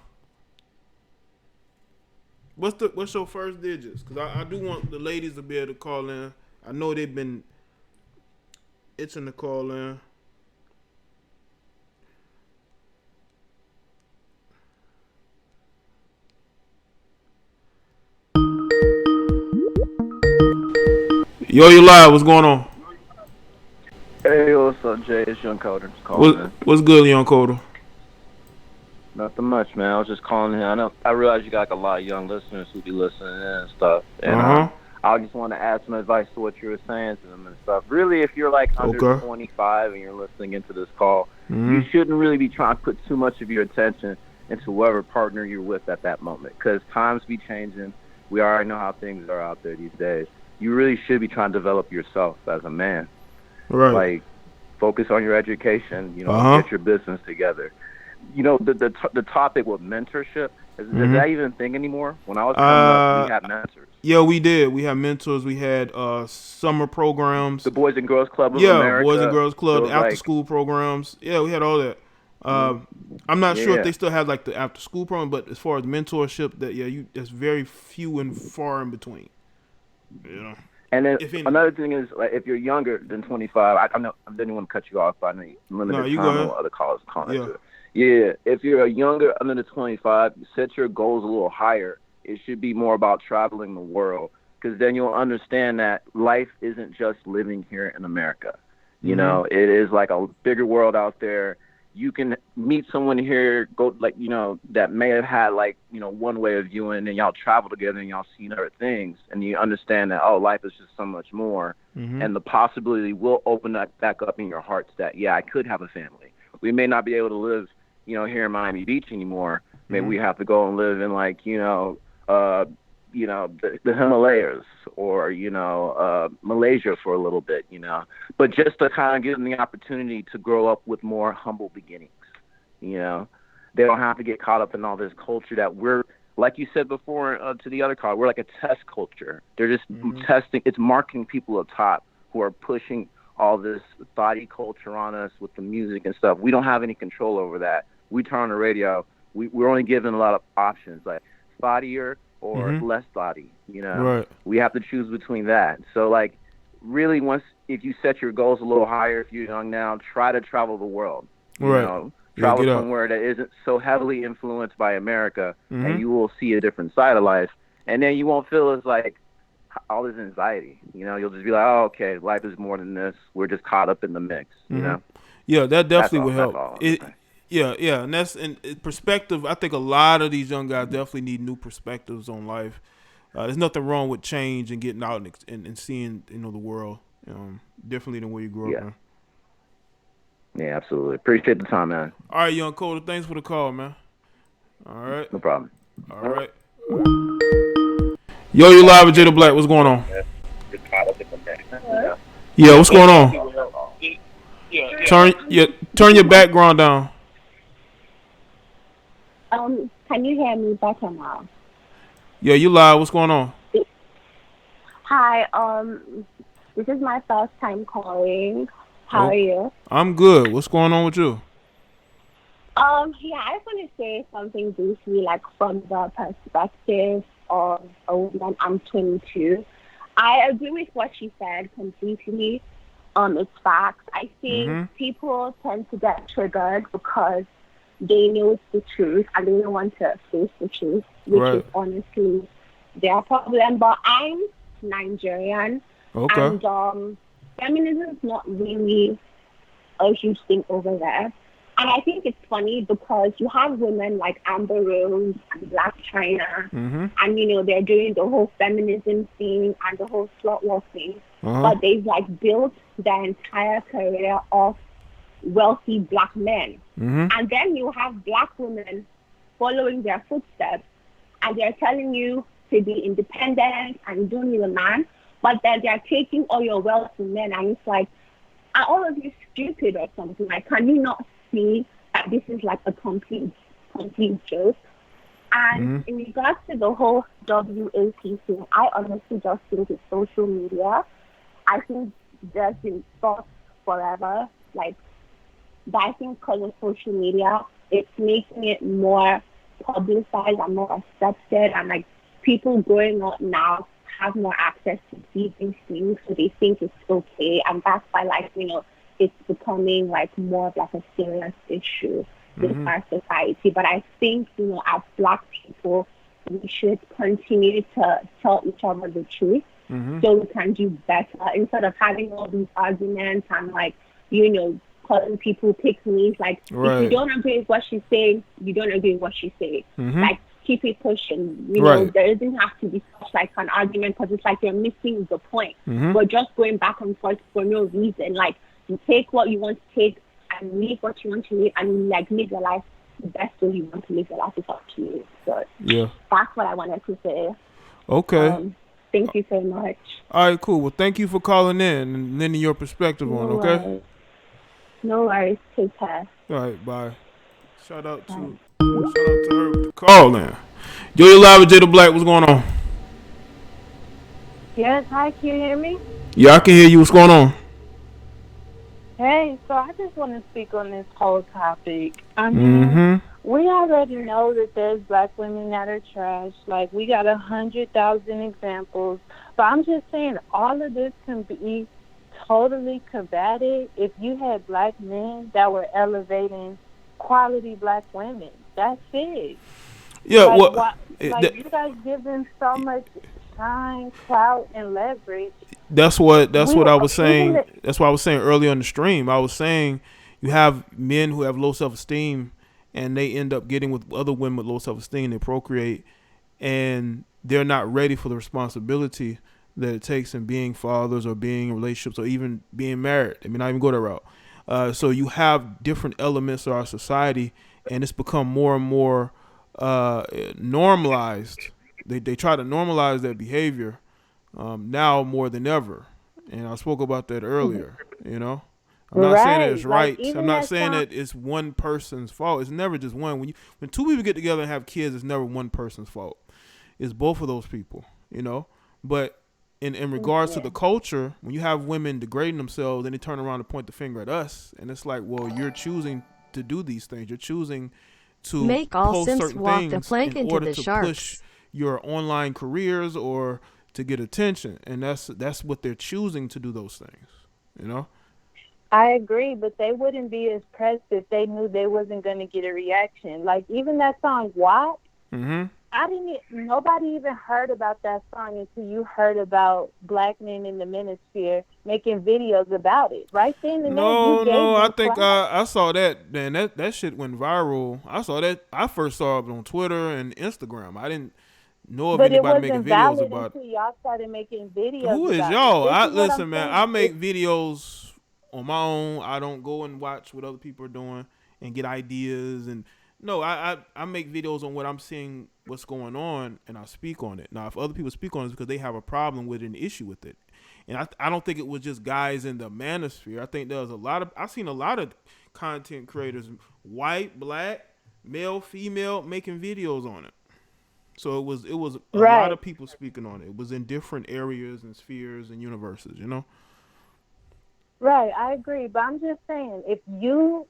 What's your first digits? Because I do want the ladies to be able to call in. I know they've been itching to call in. Yo, you live. What's going on? Hey, what's up, Jay? It's Young Coder. What's good, Young Coder? Nothing much, man. I was just calling in. I realize you got like a lot of young listeners who be listening in and stuff. And I just want to add some advice to what you were saying to them and stuff. Really, if you're like under 25 and you're listening into this call, you shouldn't really be trying to put too much of your attention into whoever partner you're with at that moment, because times be changing. We already know how things are out there these days. You really should be trying to develop yourself as a man. Right. Like, focus on your education, get your business together. The topic with mentorship, is that even a thing anymore? When I was coming up, we had mentors. Yeah, we did. We had mentors. We had summer programs. The Boys and Girls Club of America. Boys and Girls Club, after school programs. Yeah, we had all that. I'm not sure if they still have like the after school program, but as far as mentorship, that's very few and far in between. And then another thing is, like, if you're younger than 25, I didn't want to cut you off, but I know you limited time on other callers calling to it. Yeah, if you're younger under the 25, set your goals a little higher. It should be more about traveling the world, because then you'll understand that life isn't just living here in America. You know, it is like a bigger world out there. You can meet someone here, that may have had one way of viewing, and y'all travel together and y'all seen other things, and you understand that, life is just so much more, and the possibility will open that back up in your hearts that, I could have a family. We may not be able to live, here in Miami Beach anymore. Maybe we have to go and live in the Himalayas or, Malaysia for a little bit, but just to kind of give them the opportunity to grow up with more humble beginnings. They don't have to get caught up in all this culture that we're, like you said before to the other call, we're like a test culture. They're just testing. It's marketing people up top who are pushing all this thoughty culture on us with the music and stuff. We don't have any control over that. We turn on the radio. We're only given a lot of options, like thoughtier or less thoughty. Right. We have to choose between that. So, really, if you set your goals a little higher, if you're young now, try to travel the world. Travel somewhere that isn't so heavily influenced by America, and you will see a different side of life. And then you won't feel as like all this anxiety. You'll just be like, oh, okay, life is more than this. We're just caught up in the mix. Yeah, that definitely would help. And that's in perspective. I think a lot of these young guys definitely need new perspectives on life. There's nothing wrong with change and getting out and seeing the world differently than where you grew up. Man. Yeah, absolutely. Appreciate the time, man. All right, Young Coder, thanks for the call, man. All right. No problem. All right. Yo, you live with Jada Black. What's going on? Yeah, what's going on? Turn your background down. Can you hear me better now? Yeah, you live. What's going on? Hi, this is my first time calling. How are you? I'm good. What's going on with you? I just want to say something briefly, from the perspective of a woman. I'm 22. I agree with what she said completely. It's facts. I think people tend to get triggered because they know it's the truth and they don't want to face the truth, which is honestly their problem. But I'm Nigerian, and feminism is not really a huge thing over there. And I think it's funny because you have women like Amber Rose and Black China, and they're doing the whole feminism thing and the whole slut walk thing, but they've built their entire career off wealthy black men. And then you have black women following their footsteps, and they're telling you to be independent and you don't need a man, but then they're taking all your wealth from men, and it's like, are all of you stupid or something? Can you not see that this is a complete joke? And in regards to the whole WAP thing, I honestly just think it's social media. I think there's been thoughts forever, but I think because of social media, it's making it more publicized and more accepted, and people growing up now have more access to see these things, so they think it's okay, and that's why, like, you know, it's becoming like more of like a serious issue with our society. But I think, you know, as Black people, we should continue to tell each other the truth so we can do better instead of having all these arguments and, like, you know, calling people pick me. Like, if you don't agree with what she's saying, you don't agree with what she's saying. Like, keep it pushing. You know, there doesn't have to be such like an argument, because it's like you're missing the point. We're just going back and forth for no reason. Like, you take what you want to take and leave what you want to leave, and like live your life the best way you want to live your life. Is up to you. So that's what I wanted to say. Okay. Thank you so much. All right, cool. Well, thank you for calling in and lending your perspective on it, okay? No worries. Take care. All right, bye. Shout out to her with the call in. Yo, you live with Jada Black. What's going on? Yes, hi. Can you hear me? Yeah, I can hear you. What's going on? Hey, so I just want to speak on this whole topic. I mean, we already know that there's Black women that are trash. Like, we got 100,000 examples. But I'm just saying, all of this can be totally combated if you had Black men that were elevating quality Black women. That's it. Yeah, like, you guys give them so much shine, clout, and leverage. That's what I was saying. That's what I was saying earlier on the stream. I was saying you have men who have low self-esteem, and they end up getting with other women with low self-esteem. They procreate, and they're not ready for the responsibility that it takes in being fathers or being in relationships or even being married. I mean, not even go that route. So you have different elements of our society, and it's become more and more normalized. They try to normalize that behavior now more than ever. And I spoke about that earlier, you know. I'm not saying that it's right. I'm not saying that it's one person's fault. It's never just one. When two people get together and have kids, it's never one person's fault. It's both of those people, you know. But in regards to the culture, when you have women degrading themselves, then they turn around and point the finger at us. And it's like, well, you're choosing to do these things. You're choosing to make all post Simps certain walk things the plank in into order the to sharks. push your online careers or to get attention. And that's what they're choosing to do, those things, you know. I agree, but they wouldn't be as pressed if they knew they wasn't going to get a reaction. Like, even that song, What? Nobody even heard about that song until you heard about Black men in the manosphere making videos about it. Right then and there, I think I saw that. Man, that shit went viral. I saw that. I first saw it on Twitter and Instagram. I didn't know of anybody making videos about it. Y'all started making videos. Who is y'all? Listen, man. I make videos on my own. I don't go and watch what other people are doing and get ideas. And no, I make videos on what I'm seeing, what's going on, and I speak on it. Now, if other people speak on it, it's because they have a problem with it, an issue with it. And I don't think it was just guys in the manosphere. I think there was I've seen a lot of content creators, white, Black, male, female, making videos on it. So it was a lot of people speaking on it. It was in different areas and spheres and universes, you know? Right, I agree. But I'm just saying, if you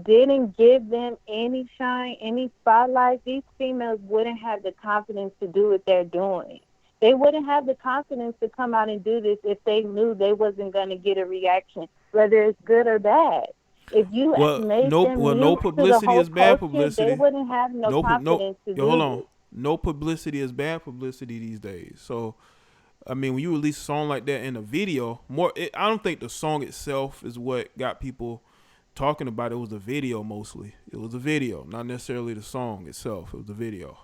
didn't give them any shine, any spotlight, these females wouldn't have the confidence to do what they're doing. They wouldn't have the confidence to come out and do this if they knew they wasn't going to get a reaction, whether it's good or bad. If you made them no publicity is bad publicity. They wouldn't have no confidence to do hold on. No publicity is bad publicity these days. So, I mean, when you release a song like that in a video, I don't think the song itself is what got people talking about. It was the video mostly. It was a video, not necessarily the song itself. It was the video.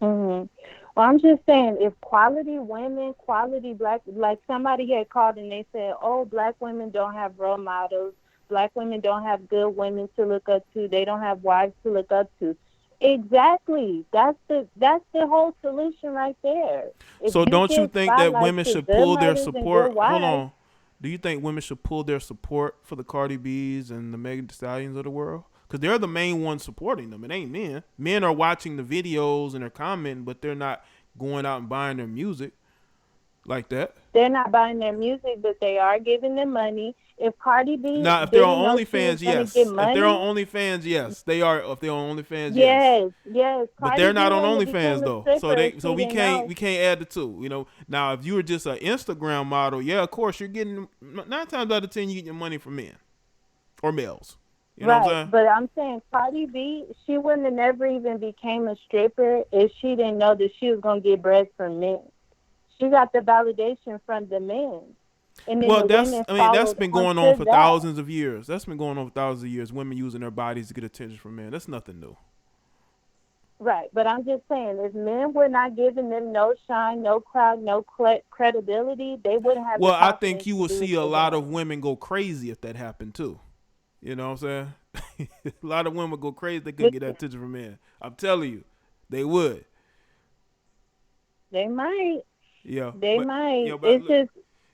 Well, I'm just saying, if quality women, quality Black, like somebody had called and they said, oh, Black women don't have role models. Black women don't have good women to look up to. They don't have wives to look up to. Exactly. That's the whole solution right there. So don't you think that women should pull their support? Hold on. Do you think women should pull their support for the Cardi B's and the Megan Thee Stallions of the world? Because they're the main ones supporting them. It ain't men. Men are watching the videos and they're commenting, but they're not going out and buying their music. like that. They're not buying their music, but they are giving them money. If Cardi B now, if they're didn't on know she was OnlyFans, gonna yes. get money, If they're on OnlyFans, yes, they are. If they're on OnlyFans, yes, yes. But Cardi they're B not on wouldn't have OnlyFans became a though, stripper so if we she didn't know. can't add the two. You know, now if you were just an Instagram model, yeah, of course you're getting 9 times out of 10 you get your money from men or males. You know what I'm saying? But I'm saying Cardi B, she wouldn't have never even became a stripper if she didn't know that she was gonna get breast from men. She got the validation from the men. And then well, the women that's been going on for that. thousands of years. That's been going on for thousands of years. Women using their bodies to get attention from men. That's nothing new. Right, but I'm just saying, if men were not giving them no shine, no crowd, no credibility, they wouldn't have. Well, I think you would see a lot of women go crazy if that happened too. You know what I'm saying? A lot of women would go crazy. They couldn't get that attention from men. I'm telling you, they would. They might. Yeah, they might. Yeah, it's just.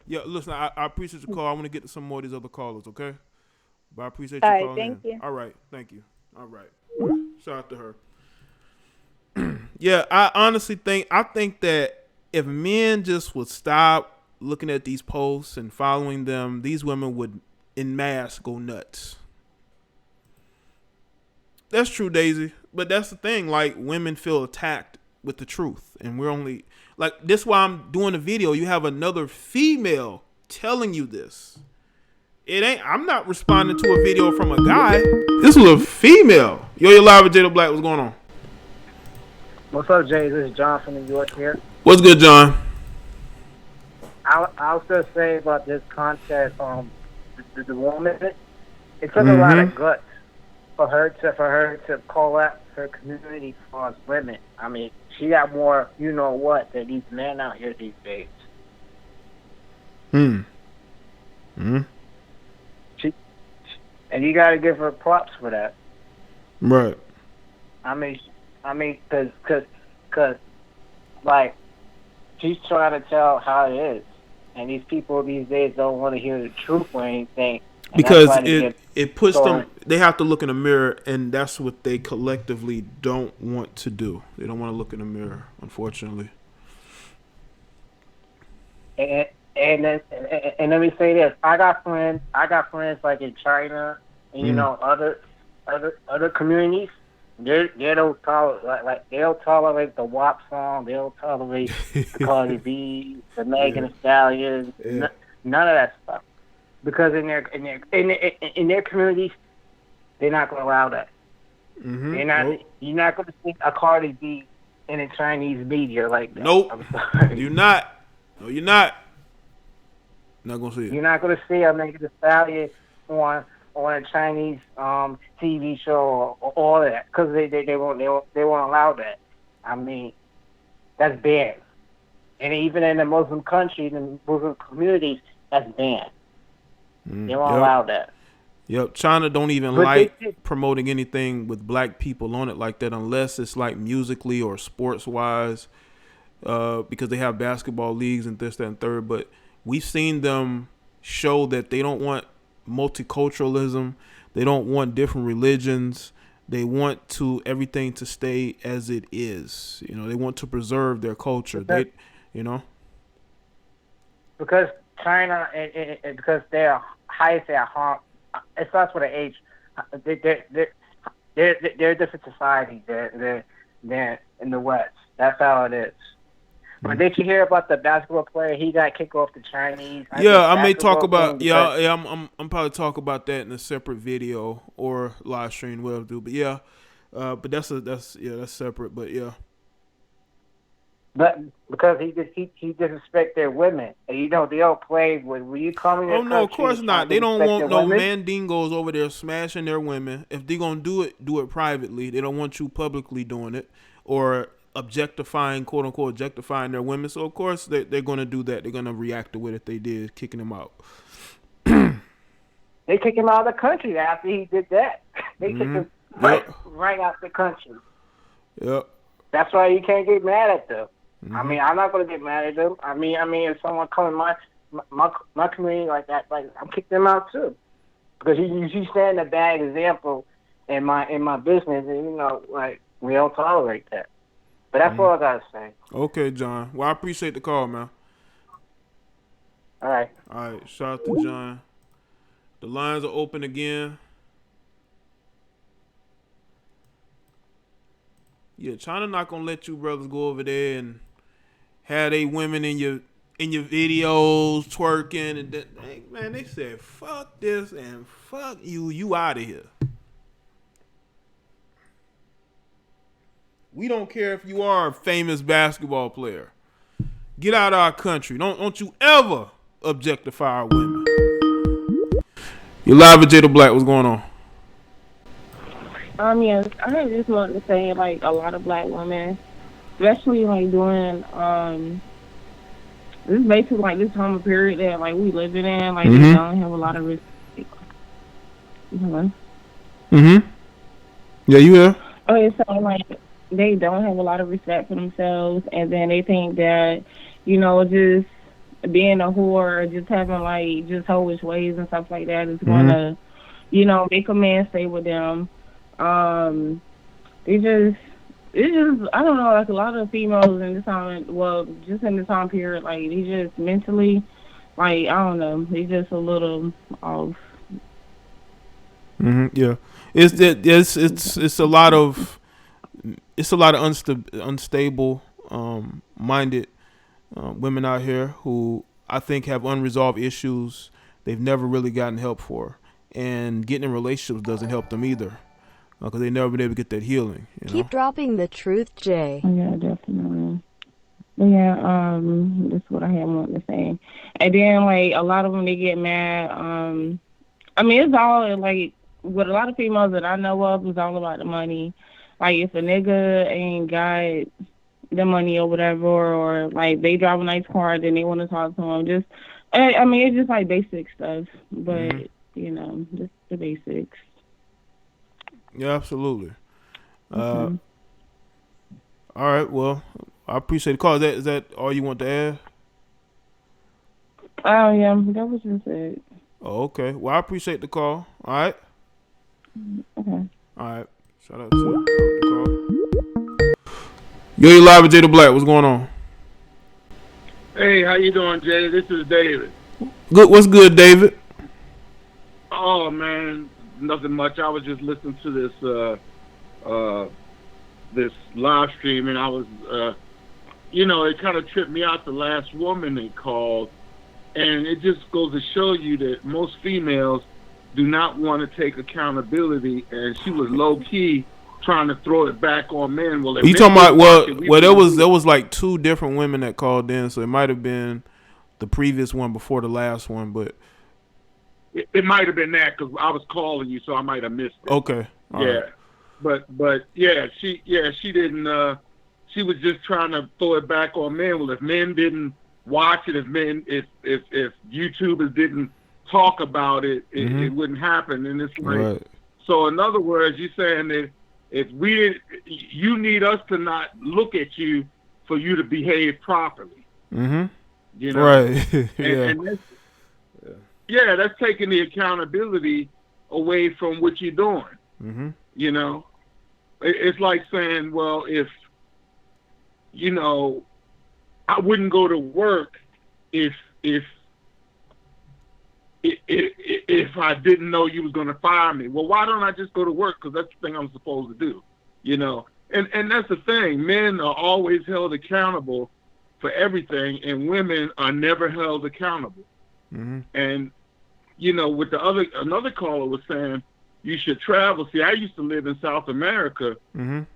Yeah, listen, I appreciate your call. I want to get to some more of these other callers, okay? But I appreciate you calling thank in. you. All right, thank you. All right. Shout out to her. Yeah, I honestly think that if men just would stop looking at these posts and following them, these women would en masse go nuts. That's true, Daisy. But that's the thing. Like, women feel attacked with the truth, and we're only like this. Why I'm doing a video. You have another female telling you this. It ain't. I'm not responding to a video from a guy. This was a female. Yo, you're live with Jada Black. What's going on? What's up, Jay? This is John from New York here. What's good, John? I was just saying about this contest. The woman. It took a lot of guts for her to call out her community for women. I mean, she got more, you know what, than these men out here these days. And you got to give her props for that. Right. I mean, cause, like, she's trying to tell how it is, and these people these days don't want to hear the truth or anything. Because it puts them. They have to look in the mirror, and that's what they collectively don't want to do. They don't want to look in the mirror, unfortunately. And let me say this: I got friends like in China, and you know other communities. They don't tolerate they'll tolerate the WAP song. They'll tolerate the Cardi B, the Megan Thee Stallion. None of that stuff. Because in their communities, they're not going to allow that. You're not going to see a Cardi B in a Chinese media like that. Nope. I'm sorry. You're not. No, you're not. Not going to see it. You're not going to see a Megan Thee Stallion on a Chinese TV show or all of that because they won't allow that. I mean, that's banned. And even in the Muslim countries and Muslim communities, that's banned. They won't allow that. Yep, China don't even like promoting anything with black people on it like that unless it's like musically or sports wise, because they have basketball leagues and this, that, and third. But we've seen them show that they don't want multiculturalism. They don't want different religions. They want everything to stay as it is. You know, they want to preserve their culture. Because China, and because they're highest at harm, it starts with an H. They're a different society. They're in the West. That's how it is. But did you hear about the basketball player? He got kicked off the Chinese. I may talk about. I'm probably talk about that in a separate video or live stream. Whatever do. But but that's separate. But yeah. But because he disrespect their women, and you know they don't play when you come in. Oh no, of course not. They don't want no mandingos over there smashing their women. If they're gonna do it privately. They don't want you publicly doing it or objectifying, quote unquote, objectifying their women. So of course they're gonna do that. They're gonna react to it if they did, kicking him out. They kick him out of the country after he did that. They kick him right out the country. Yep. That's why you can't get mad at them. I mean, I'm not going to get mad at them. I mean, if someone comes in my community like that, like I'm kicking them out too, because you stand a bad example in my business, and you know, like we don't tolerate that. But that's all I gotta say. Okay, John. Well, I appreciate the call, man. All right. All right. Shout out to John. The lines are open again. Yeah, China not gonna let you brothers go over there and have they women in your videos twerking and that. Man, they said fuck this and fuck you. You out of here. We don't care if you are a famous basketball player. Get out of our country. Don't you ever objectify our women. You're live with Jada Black. What's going on? Yes, I just wanted to say, like, a lot of black women, especially, like, during, this is basically, like, this time of period that, like, we living in, like, they don't have a lot of respect. Yeah, you here? Okay, so, like, they don't have a lot of respect for themselves, and then they think that, you know, just being a whore, or just having, like, just hoish ways and stuff like that is going to, you know, make a man stay with them. It's just, I don't know, like, a lot of females in this time, well, just in this time period, like, they just mentally, like, I don't know, they just a little off. Yeah, it's a lot of unstable minded women out here who I think have unresolved issues they've never really gotten help for, and getting in relationships doesn't help them either. Because they never been able to get that healing. Keep dropping the truth, Jay. Yeah, definitely. Yeah, that's what I had wanted to say. And then, like, a lot of them, they get mad. I mean, it's all, like, with a lot of females that I know of, it's all about the money. Like, if a nigga ain't got the money or whatever, or, like, they drive a nice car, then they want to talk to them. Just, I mean, it's just, like, basic stuff. But, you know, just the basics. Yeah, absolutely. All right, well, I appreciate the call. Is that all you want to add? Oh, yeah, that was just it. Oh, okay. Well, I appreciate the call. All right? Okay. All right. Shout out to the call. Yo, you live with Jada Black. What's going on? Hey, how you doing, Jay? This is David. Good. What's good, David? Oh, man. Nothing much. I was just listening to this live stream, and I was, you know, it kind of tripped me out, the last woman they called, and it just goes to show you that most females do not want to take accountability, and she was low key trying to throw it back on men. Well, you talking about there was like two different women that called in, so it might have been the previous one before the last one, but. It might have been that because I was calling you, so I might have missed it. Okay. All right. But yeah, she didn't. She was just trying to throw it back on men. Well, if men didn't watch it, if YouTubers didn't talk about it, it wouldn't happen. And it's like, so in other words, you're saying that if you need us to not look at you for you to behave properly. You know, right? And yeah, that's taking the accountability away from what you're doing. You know, it's like saying, well, if, you know, I wouldn't go to work if I didn't know you was going to fire me. Well, why don't I just go to work? Because that's the thing I'm supposed to do, you know. And that's the thing. Men are always held accountable for everything, and women are never held accountable. And, you know, with another caller was saying you should travel. See, I used to live in South America, and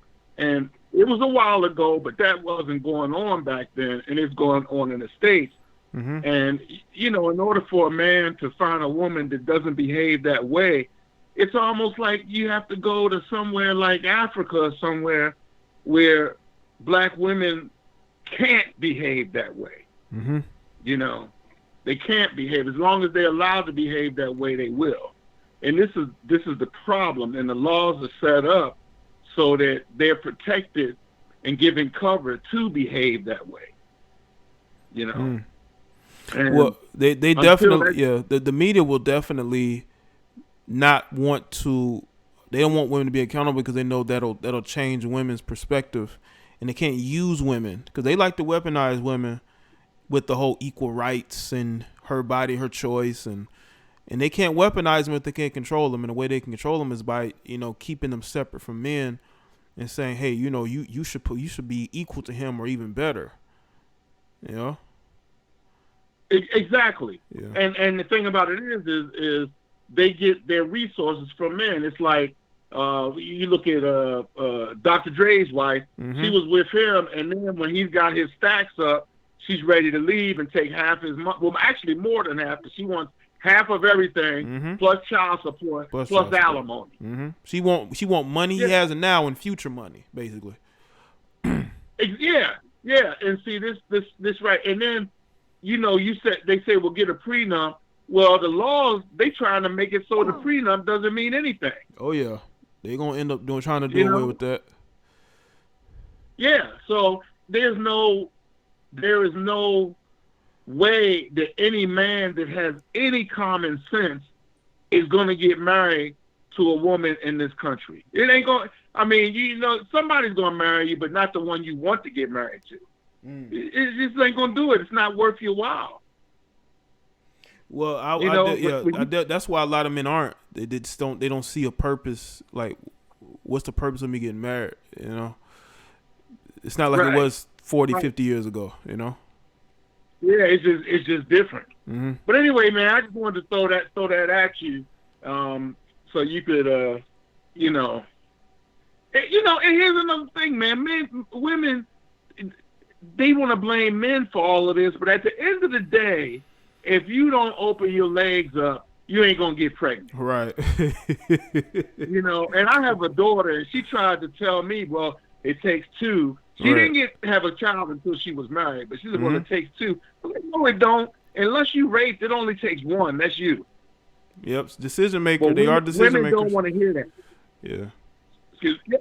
it was a while ago, but that wasn't going on back then, and it's going on in the States. And, you know, in order for a man to find a woman that doesn't behave that way, it's almost like you have to go to somewhere like Africa or somewhere where black women can't behave that way. You know, they can't behave. As long as they're allowed to behave that way, they will. And this is the problem. And the laws are set up so that they're protected and given cover to behave that way. You know. And well, they definitely the media will definitely not want to. They don't want women to be accountable because they know that'll change women's perspective, and they can't use women because they like to weaponize women with the whole equal rights and her body, her choice, and they can't weaponize them if they can't control them. And the way they can control them is by, you know, keeping them separate from men and saying, hey, you know, you should be equal to him or even better. You know? Exactly. Yeah. And the thing about it is they get their resources from men. It's like you look at Dr. Dre's wife. Mm-hmm. She was with him, and then when he's got his stacks up, she's ready to leave and take half his money. Well, actually more than half, because she wants half of everything, mm-hmm. plus child support, plus alimony. Mm-hmm. She want money he has now and future money, basically. Yeah. And see this right, and then, you know, they say we'll get a prenup. Well, the laws, they trying to make it so the prenup doesn't mean anything. Oh yeah, they gonna end up trying to do away with that. Yeah, so there is no way that any man that has any common sense is gonna get married to a woman in this country. It ain't going. I mean, you know, somebody's gonna marry you, but not the one you want to get married to. It just ain't gonna do it. It's not worth your while. Well, that's why a lot of men aren't. They just don't. They don't see a purpose. Like, what's the purpose of me getting married? You know, it's not like it was 40, 50 years ago. You know. Yeah, it's just different. Mm-hmm. But anyway, man, I just wanted to throw that at you, so you could, you know, and here's another thing, man. Women, they want to blame men for all of this, but at the end of the day, if you don't open your legs up, you ain't gonna get pregnant. Right. You know, and I have a daughter, and she tried to tell me, well, it takes two. She didn't have a child until she was married, but she said, well, it takes two. I'm like, no, it don't. Unless you raped, it only takes one. That's you. Yep, decision maker. They are decision makers. Women don't want to hear that. Yeah. Excuse me.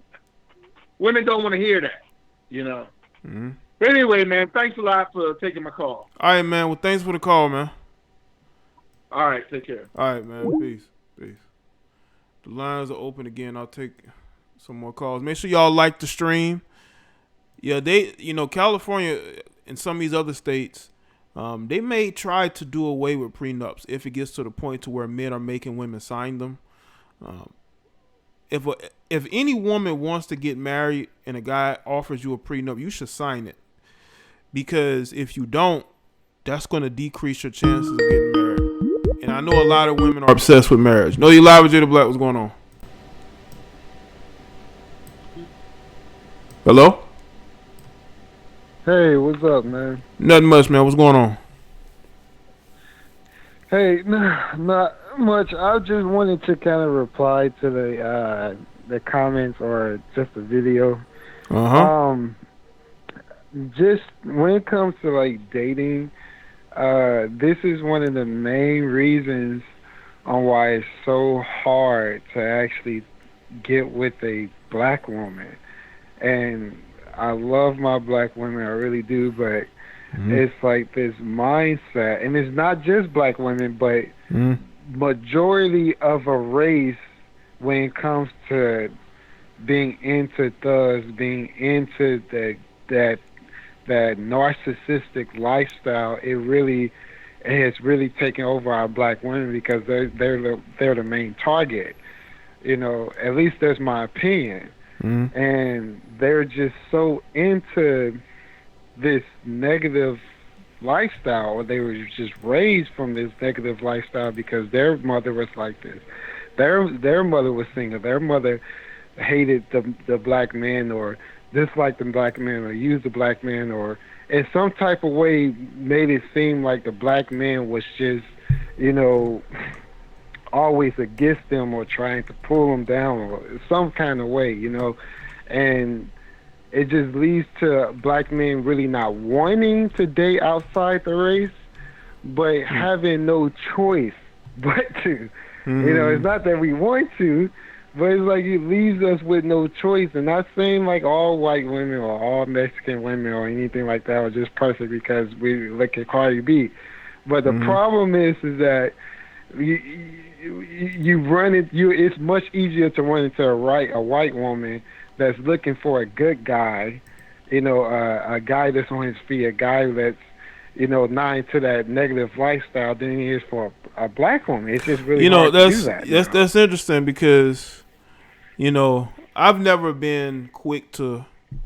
Women don't want to hear that, you know. Mm-hmm. But anyway, man, thanks a lot for taking my call. All right, man. Well, thanks for the call, man. All right, take care. All right, man. Peace. The lines are open again. I'll take some more calls. Make sure y'all like the stream. Yeah, California and some of these other states, they may try to do away with prenups if it gets to the point to where men are making women sign them. If any woman wants to get married and a guy offers you a prenup, you should sign it. Because if you don't, that's going to decrease your chances of getting married. And I know a lot of women are obsessed with marriage. No, you live with Jada Black. What's going on? Hello? Hey, what's up, man? Nothing much, man. What's going on? Hey, not much. I just wanted to kind of reply to the comments or just the video. Just when it comes to like dating, this is one of the main reasons on why it's so hard to actually get with a black woman. And I love my black women, I really do, but it's like this mindset, and it's not just black women, but majority of a race when it comes to being into thugs, being into that narcissistic lifestyle. It has really taken over our black women because they're the main target. You know, at least that's my opinion. And they're just so into this negative lifestyle, or they were just raised from this negative lifestyle because their mother was like this. Their mother was single. Their mother hated the black man, or disliked the black man, or used the black man, or in some type of way made it seem like the black man was just, you know, always against them or trying to pull them down or some kind of way, you know. And it just leads to black men really not wanting to date outside the race, but having no choice but to. You know, it's not that we want to, but it's like it leaves us with no choice. And not saying like all white women or all Mexican women or anything like that are just perfect because we look at Cardi B. But the problem is that it's much easier to run into a white woman that's looking for a good guy, you know, a guy that's on his feet, a guy that's, not into that negative lifestyle than he is for a black woman. It's just really hard to do that. That's interesting because, I've never been quick to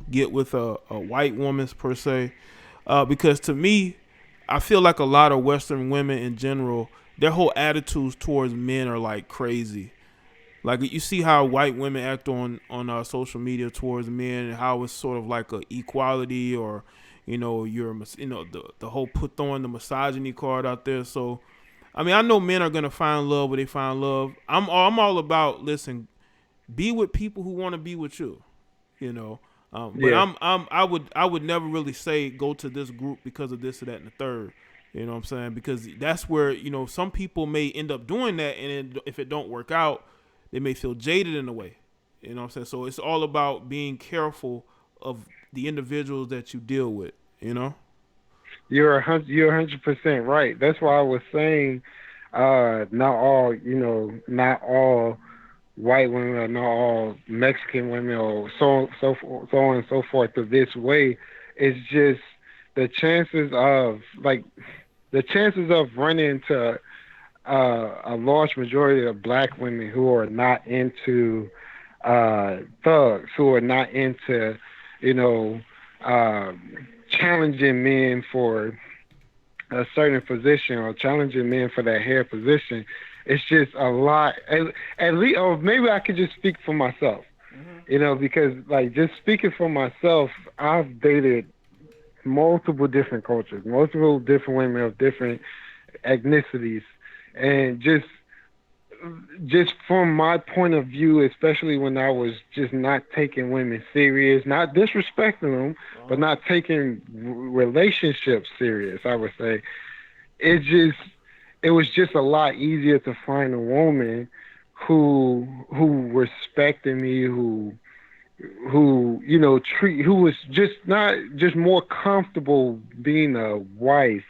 get with a white woman per se, because to me, I feel like a lot of Western women in general, their whole attitudes towards men are like crazy. Like you see how white women act on social media towards men, and how it's sort of like a equality, or the whole throwing the misogyny card out there. So, I mean, I know men are gonna find love where they find love. I'm all about, listen, be with people who want to be with you, But I would never really say go to this group because of this or that and the third. You know what I'm saying? Because that's where some people may end up doing that, and if it don't work out, they may feel jaded in a way. You know what I'm saying? So it's all about being careful of the individuals that you deal with. You're 100% right. That's why I was saying, not all white women, or not all Mexican women, or so on and so forth of this way. It's just the chances of running into a large majority of black women who are not into thugs, who are not into challenging men for a certain position, or challenging men for that hair position. It's just a lot. At least, or maybe I could just speak for myself, because just speaking for myself, I've dated multiple different cultures, multiple different women of different ethnicities, and just from my point of view, especially when I was just not taking women serious, not disrespecting them, but not taking relationships serious, I would say, it was just a lot easier to find a woman who respected me, who was just more comfortable being a wife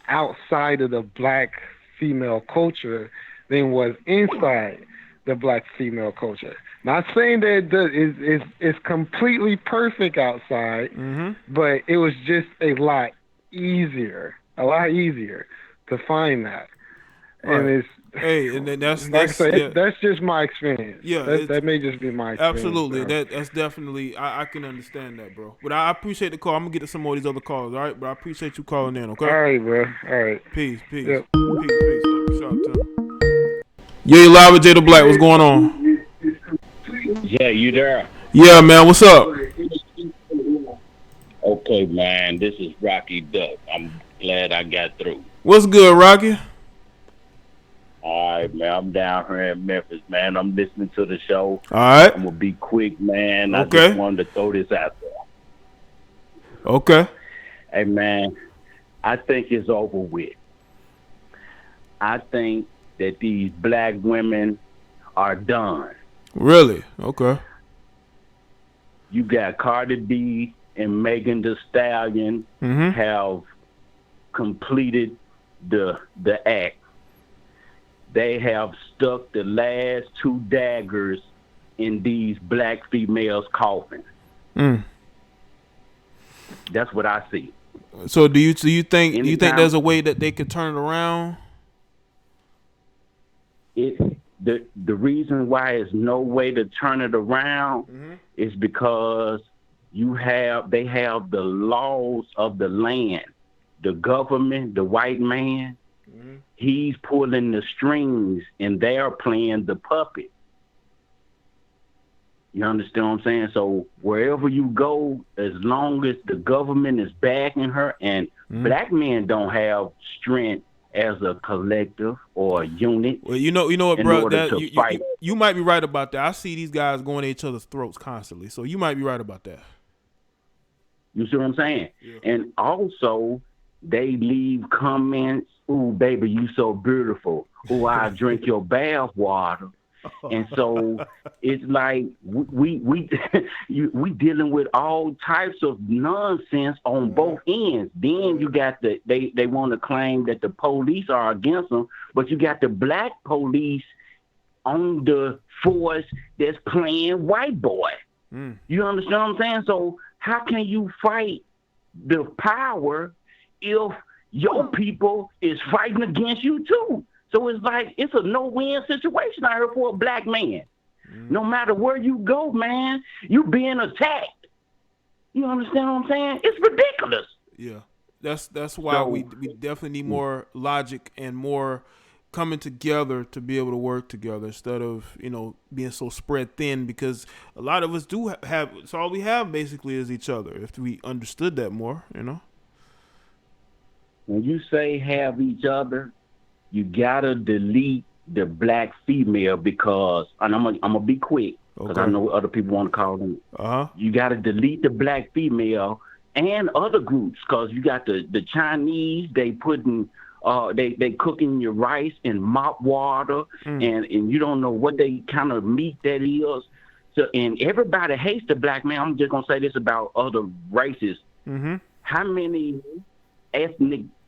outside of the black female culture than was inside the black female culture. Not saying that it's completely perfect outside, but it was just a lot easier to find that. Right. And it's and that's that's just my experience. Yeah, that may just be my experience. Absolutely, that's definitely I can understand that, bro. But I appreciate the call. I'm gonna get to some more of these other calls, all right? But I appreciate you calling in. Okay. All right, bro. All right. Peace. Yep. Peace. Shout out to him. Yeah, you live with Jay the Black. What's going on? Yeah, you there? Yeah, man. What's up? Okay, man. This is Rocky Duck. I'm glad I got through. What's good, Rocky? All right, man. I'm down here in Memphis, man. I'm listening to the show. All right. I'm gonna be quick, man. Okay. I just wanted to throw this out there. Okay. Hey, man. I think it's over with. I think that these black women are done. Really? Okay. You got Cardi B and Megan Thee Stallion have completed the act. They have stuck the last two daggers in these black females' coffin. That's what I see. So do you think there's a way that they could turn it around? The reason why there's no way to turn it around is because they have the laws of the land. The government, the white man, he's pulling the strings and they're playing the puppet. You understand what I'm saying? So wherever you go, as long as the government is backing her, and black men don't have strength as a collective or a unit. Well, you know what, bro? You might be right about that. I see these guys going at each other's throats constantly, so you might be right about that. You see what I'm saying? Yeah. And also, they leave comments, "Ooh, baby, you so beautiful. Ooh, I drink your bath water." And so it's like we dealing with all types of nonsense on both ends. Then you got they want to claim that the police are against them, but you got the black police on the force that's playing white boy. You understand what I'm saying? So how can you fight the power if your people is fighting against you too. So it's like it's a no-win situation out here for a black man. No matter where you go, man, you being attacked. You understand what I'm saying? It's ridiculous. Yeah, that's why we definitely need more logic and more coming together to be able to work together instead of being so spread thin, because a lot of us do have. It's all we have basically is each other. If we understood that more, When you say have each other, you gotta delete the black female because, and I'm gonna be quick because I know other people want to call them. You gotta delete the black female and other groups because you got the Chinese. They putting they cooking your rice in mop water and you don't know what they kind of meat that is. So and everybody hates the black man. I'm just gonna say this about other races. How many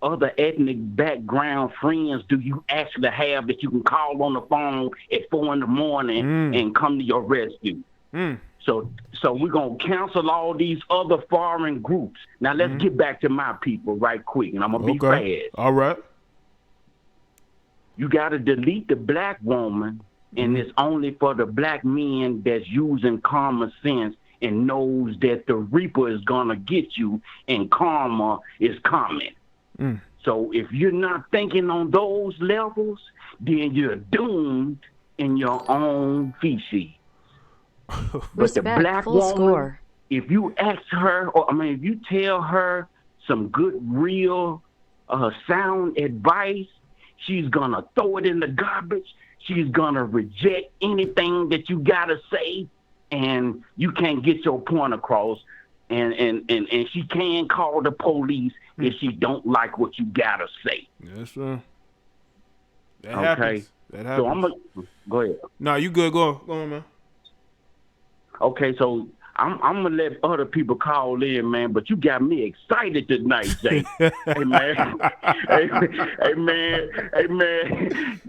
other ethnic background friends do you actually have that you can call on the phone at 4 a.m. and come to your rescue? So we're gonna cancel all these other foreign groups. Now let's get back to my people right quick, and I'm gonna be fast. All right. You gotta delete the black woman, and it's only for the black men that's using common sense and knows that the reaper is gonna get you and karma is coming. So if you're not thinking on those levels, then you're doomed in your own feces. But the black woman, if you ask her, if you tell her some good, real, sound advice, she's gonna throw it in the garbage. She's gonna reject anything that you gotta say, and you can't get your point across. And she can call the police if she don't like what you gotta say. Yes, sir. That happens. That happens. So I'm gonna go ahead. No, you good. Go on, man. Okay, so I'm gonna let other people call in, man. But you got me excited tonight, Jay. Hey man,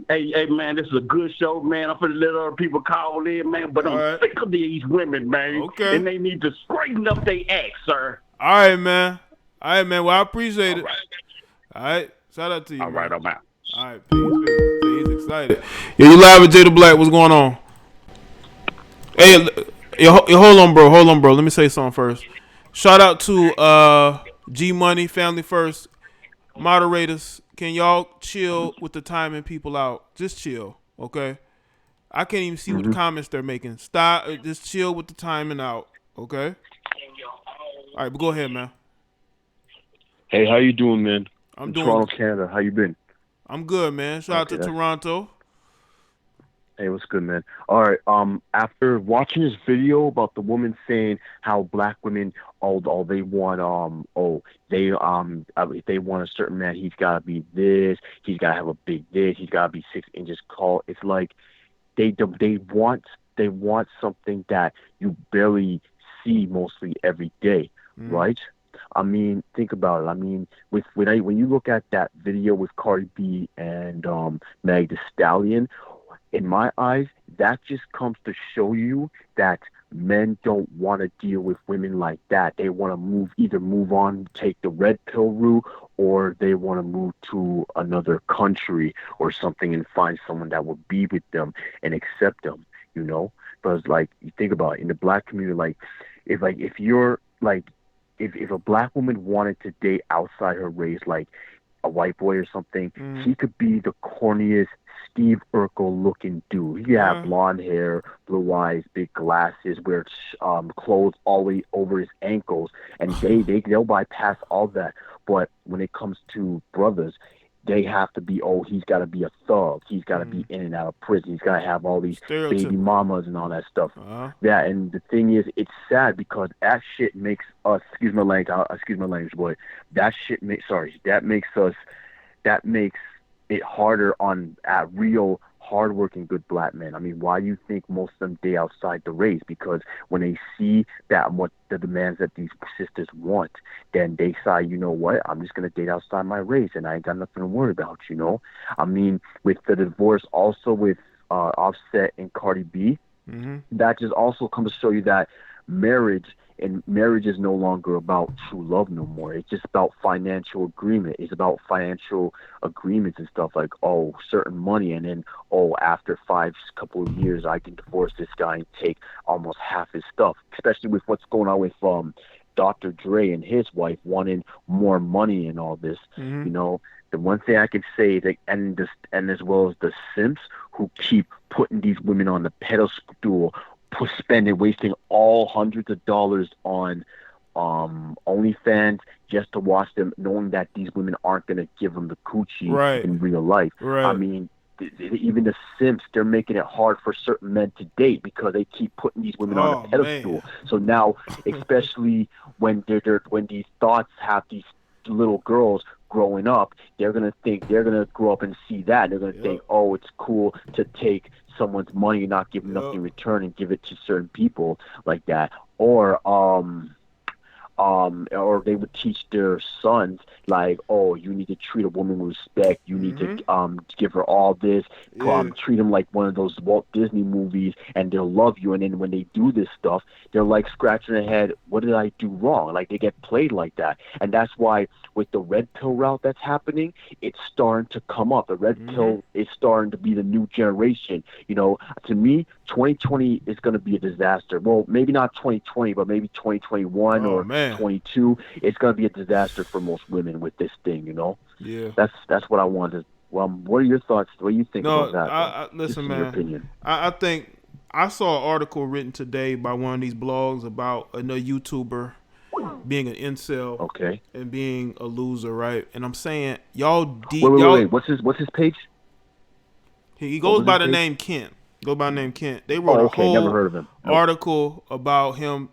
hey man, this is a good show, man. I'm gonna let other people call in, man. But I'm sick of these women, man. Okay. And they need to straighten up their act, sir. All right, man. Well, I appreciate it. All right. Shout out to you. All right, I'm out. All right, peace. He's excited. Yeah, you live with Jada Black. What's going on? Hey. Hold on, bro. Let me say something first. Shout out to G Money, Family First. Moderators, can y'all chill with the timing people out? Just chill, okay? I can't even see what comments they're making. Stop. Just chill with the timing out, okay? All right, but go ahead, man. Hey, how you doing, man? I'm doing Toronto, Canada. How you been? I'm good, man. Shout out to Toronto. Hey, what's good, man? All right. After watching this video about the woman saying how black women, all they want, if they want a certain man, he's got to be this, he's got to have a big this, he's got to be 6 inches tall. It's like they want something that you barely see mostly every day, right? I mean, think about it. I mean, when you look at that video with Cardi B and Meg Thee Stallion, in my eyes, that just comes to show you that men don't want to deal with women like that. They want to either move on, take the red pill route, or they want to move to another country or something and find someone that will be with them and accept them, Because, you think about it, in the black community, if a black woman wanted to date outside her race, like a white boy or something, he could be the corniest Steve Urkel looking dude. He have blonde hair, blue eyes, big glasses, wear clothes all the way over his ankles, and they'll bypass all that. But when it comes to brothers, they have to be, he's got to be a thug. He's got to be in and out of prison. He's got to have all these baby mamas and all that stuff. Yeah, and the thing is, it's sad because that shit makes us, excuse my language, boy. That makes it harder on real hardworking good black men. I mean, why do you think most of them date outside the race? Because when they see that what the demands that these sisters want, then they say, you know what, I'm just gonna date outside my race and I ain't got nothing to worry about, I mean, with the divorce also with Offset and Cardi B, that just also comes to show you that marriage and marriage is no longer about true love no more. It's just about financial agreement. It's about financial agreements and stuff like, oh, certain money, and then, oh, after couple of years, I can divorce this guy and take almost half his stuff, especially with what's going on with Dr. Dre and his wife wanting more money and all this. Mm-hmm. You know, the one thing I can say that, and as well as the simps who keep putting these women on the pedestal, wasting all hundreds of dollars on OnlyFans just to watch them, knowing that these women aren't going to give them the coochie in real life. Right. I mean, even the simps, they're making it hard for certain men to date because they keep putting these women on a pedestal. Man. So now, especially when when these thoughts have these little girls growing up, they're gonna grow up and see that. They're gonna think, oh, it's cool to take someone's money and not give them nothing in return and give it to certain people like that, or they would teach their sons like, oh, you need to treat a woman with respect. You need to give her all this. Treat them like one of those Walt Disney movies, and they'll love you. And then when they do this stuff, they're like scratching their head. What did I do wrong? Like they get played like that, and that's why with the red pill route that's happening, it's starting to come up. The red pill is starting to be the new generation. You know, to me, 2020 is going to be a disaster. Well, maybe not 2020, but maybe 2021 or 22. It's going to be a disaster for most women with this thing, you know? Yeah. That's what I wanted. What are your thoughts? What do you think about that? Listen, man. Your opinion. I think I saw an article written today by one of these blogs about another YouTuber being an incel and being a loser, right? And I'm saying, wait. What's his page? He goes by the name Kent. They wrote a whole never heard of him. article about him,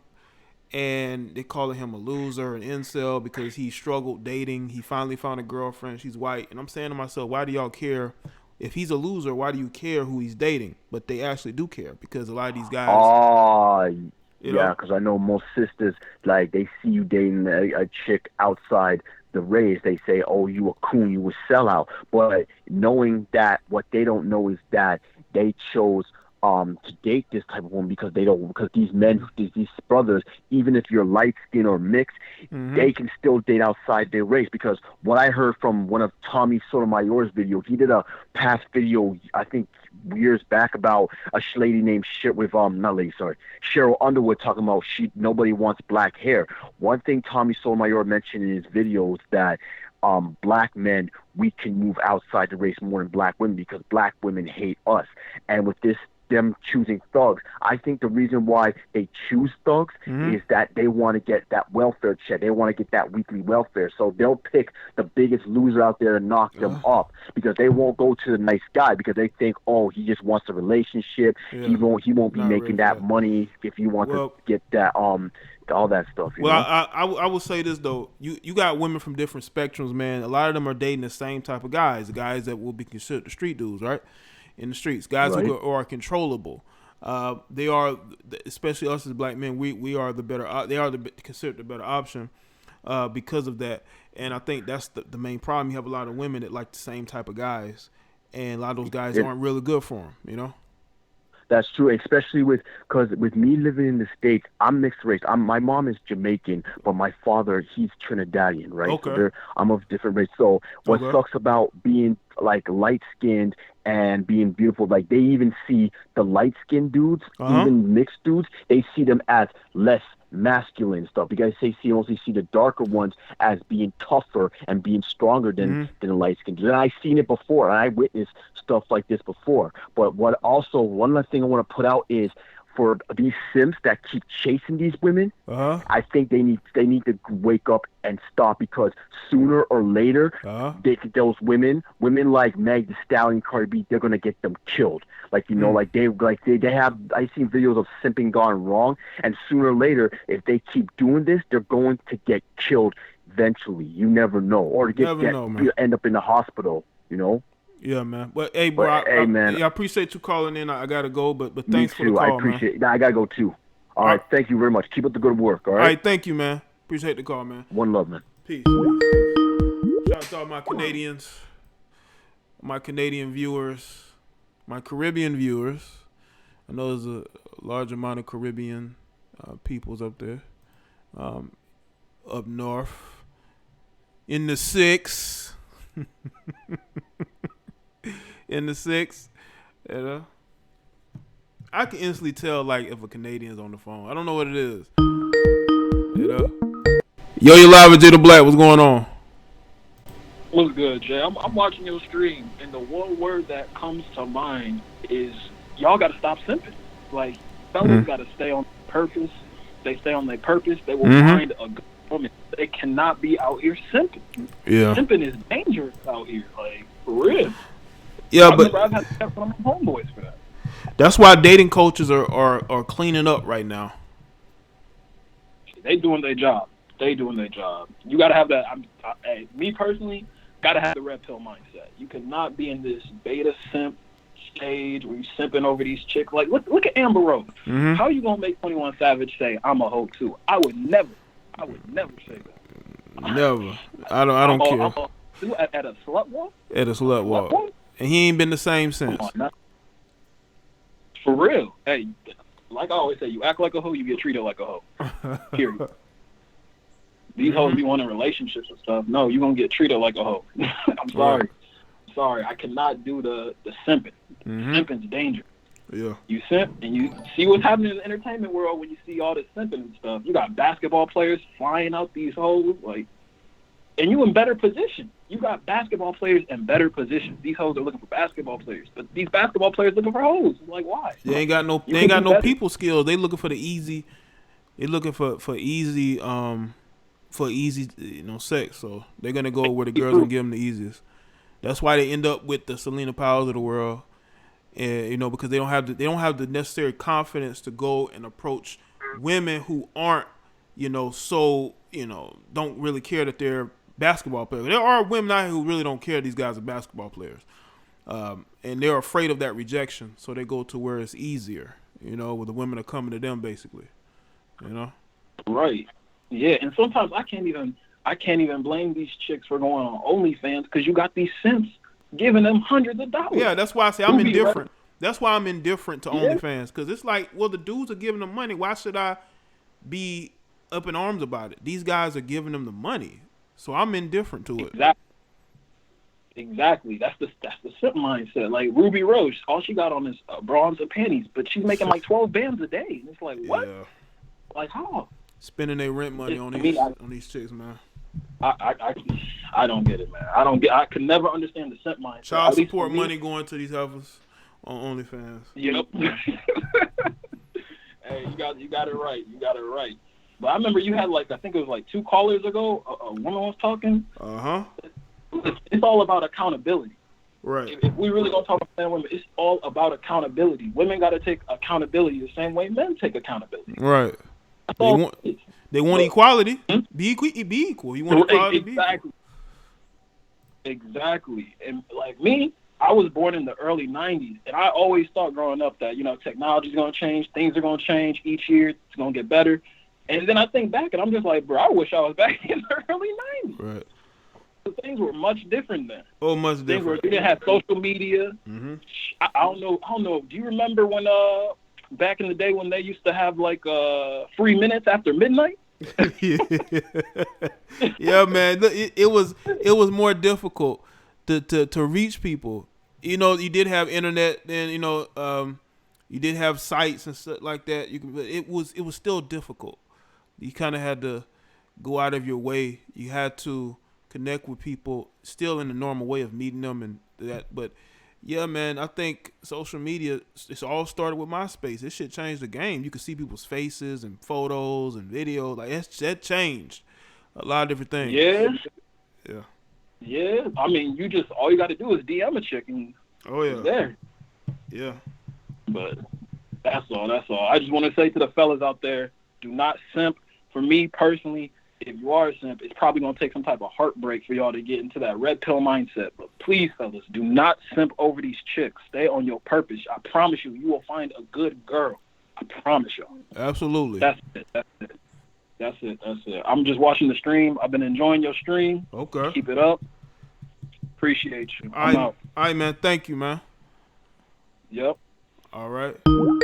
and they calling him a loser, an incel, because he struggled dating. He finally found a girlfriend. She's white. And I'm saying to myself, why do y'all care? If he's a loser, why do you care who he's dating? But they actually do care, because a lot of these guys... yeah, because I know most sisters, like, they see you dating a chick outside the race, they say, oh, you a coon, you a sellout. But knowing that, what they don't know is that they chose to date this type of woman because these men, these brothers, even if you're light skinned or mixed, they can still date outside their race. Because what I heard from one of Tommy Sotomayor's videos, he did a past video, I think years back, about a lady named Cheryl Underwood, talking about nobody wants black hair. One thing Tommy Sotomayor mentioned in his videos that black men, we can move outside the race more than black women because black women hate us. And with them choosing thugs, I think the reason why they choose thugs is that they want to get that welfare check. They want to get that weekly welfare. So they'll pick the biggest loser out there and knock them up, because they won't go to the nice guy because they think, oh, he just wants a relationship. He won't be making that money if he wants to get that all that stuff. You know? I will say this though, you got women from different spectrums, man. A lot of them are dating the same type of guys, the guys that will be considered the street dudes, right? In the streets, guys who are controllable. They are, especially us as black men, we are the better. They are considered the better option because of that. And I think that's the main problem. You have a lot of women that like the same type of guys, and a lot of those guys aren't really good for them. You know. That's true, especially because with me living in the States, I'm mixed race. My mom is Jamaican, but my father, he's Trinidadian, right? Okay. So I'm of different race. So what sucks about being like light skinned and being beautiful, like they even see the light skinned dudes, even mixed dudes, they see them as less masculine stuff. You guys mostly see the darker ones as being tougher and being stronger than the light skinned dudes. And I've seen it before, and I witnessed stuff like this before. But one last thing I want to put out is, for these simps that keep chasing these women, I think they need to wake up and stop, because sooner or later, those women like Meg Thee Stallion, Cardi B, they're gonna get them killed. Like, you know, they have. I've seen videos of simping gone wrong, and sooner or later, if they keep doing this, they're going to get killed eventually. You never know, or end up in the hospital. You know. Yeah, man. But hey, bro, I appreciate you calling in. I gotta go, but thanks for the call, I appreciate it. I gotta go too. All right, thank you very much. Keep up the good work. All right. All right, thank you, man. Appreciate the call, man. One love, man. Peace. Shout out to all my Canadians, my Canadian viewers, my Caribbean viewers. I know there's a large amount of Caribbean peoples up there. up north in the 6. In the 6, you know. I can instantly tell like if a Canadian's on the phone. I don't know what it is. You know. Yo, you live with Jada Black. What's going on? What's good, Jay? I'm watching your stream, and the one word that comes to mind is y'all got to stop simping. Like, fellas got to stay on purpose. They stay on their purpose. They will find a good woman. They cannot be out here simping. Yeah. Simping is dangerous out here. Like, for real. Yeah, I've had to check some of my homeboys for that. That's why dating coaches are cleaning up right now. They doing their job. You got to have that. Me personally, got to have the red pill mindset. You cannot be in this beta simp stage where you simping over these chicks. Like, look at Amber Rose. How are you going to make 21 Savage say, I'm a hoe too? I would never say that. Never. I don't care. At a slut walk? At a slut walk. And he ain't been the same since. For real. Hey, like I always say, you act like a hoe, you get treated like a hoe. Period. These hoes be wanting relationships and stuff. No, you're going to get treated like a hoe. I'm sorry. Sorry. I cannot do the simping. Simping's dangerous. Yeah. You simp and you see what's happening in the entertainment world when you see all this simping and stuff. You got basketball players flying out these hoes, like, and you in better position. You got basketball players in better positions. These hoes are looking for basketball players, but these basketball players looking for hoes. Like, why? They ain't got no people skills. They looking for the easy. They looking for easy sex. So they're gonna go where the girls gonna give them the easiest. That's why they end up with the Selena Powells of the world, and because they don't have the necessary confidence to go and approach women who aren't don't really care that they're basketball players. There are women out here who really don't care these guys are basketball players, and they're afraid of that rejection, so they go to where it's easier. Where the women are coming to them, basically. Right. Yeah, and sometimes I can't even blame these chicks for going on OnlyFans because you got these simps giving them hundreds of dollars. Yeah, that's why I say I'm indifferent. That's why I'm indifferent to OnlyFans, because it's like, well, the dudes are giving them money. Why should I be up in arms about it? These guys are giving them the money, so I'm indifferent to it. Exactly. That's the simp mindset. Like Ruby Rose, all she got on is bras and panties, but she's making like 12 bands a day. And it's like, what? Yeah. Like how? Spending their rent money on these chicks, man. I don't get it, man. I could never understand the simp mindset. Child support money going to these heifers on OnlyFans. Yep. Hey, you got it right. But I remember you had I think it was 2 callers ago. A woman was talking. It's all about accountability. Right. If we really gonna talk about women, it's all about accountability. Women got to take accountability the same way men take accountability. Right. They want equality. Be equal. You want equality. Exactly. Exactly. And like me, I was born in the early 90s, and I always thought growing up that technology's gonna change, things are gonna change each year, it's gonna get better. And then I think back, and I'm just like, bro, I wish I was back in the early 90s. Right. Things were much different then. Oh, much different. You didn't have social media. I don't know. Do you remember when back in the day when they used to have free minutes after midnight? Yeah, man. It was more difficult to reach people. You did have internet, and you did have sites and stuff like that. But it was still difficult. You kind of had to go out of your way. You had to connect with people still in the normal way of meeting them and that. But yeah, man, I think social media, it's all started with MySpace. This shit changed the game. You could see people's faces and photos and videos. That changed a lot of different things. Yeah. I mean, all you got to do is DM a chick and it's there. Yeah. But that's all. I just want to say to the fellas out there, do not simp. For me personally, if you are a simp, it's probably going to take some type of heartbreak for y'all to get into that red pill mindset. But please, fellas, do not simp over these chicks. Stay on your purpose. I promise you will find a good girl. I promise y'all. Absolutely. That's it. I'm just watching the stream. I've been enjoying your stream. Okay. Keep it up. Appreciate you. I'm out. All right, man. Thank you, man. Yep. All right. All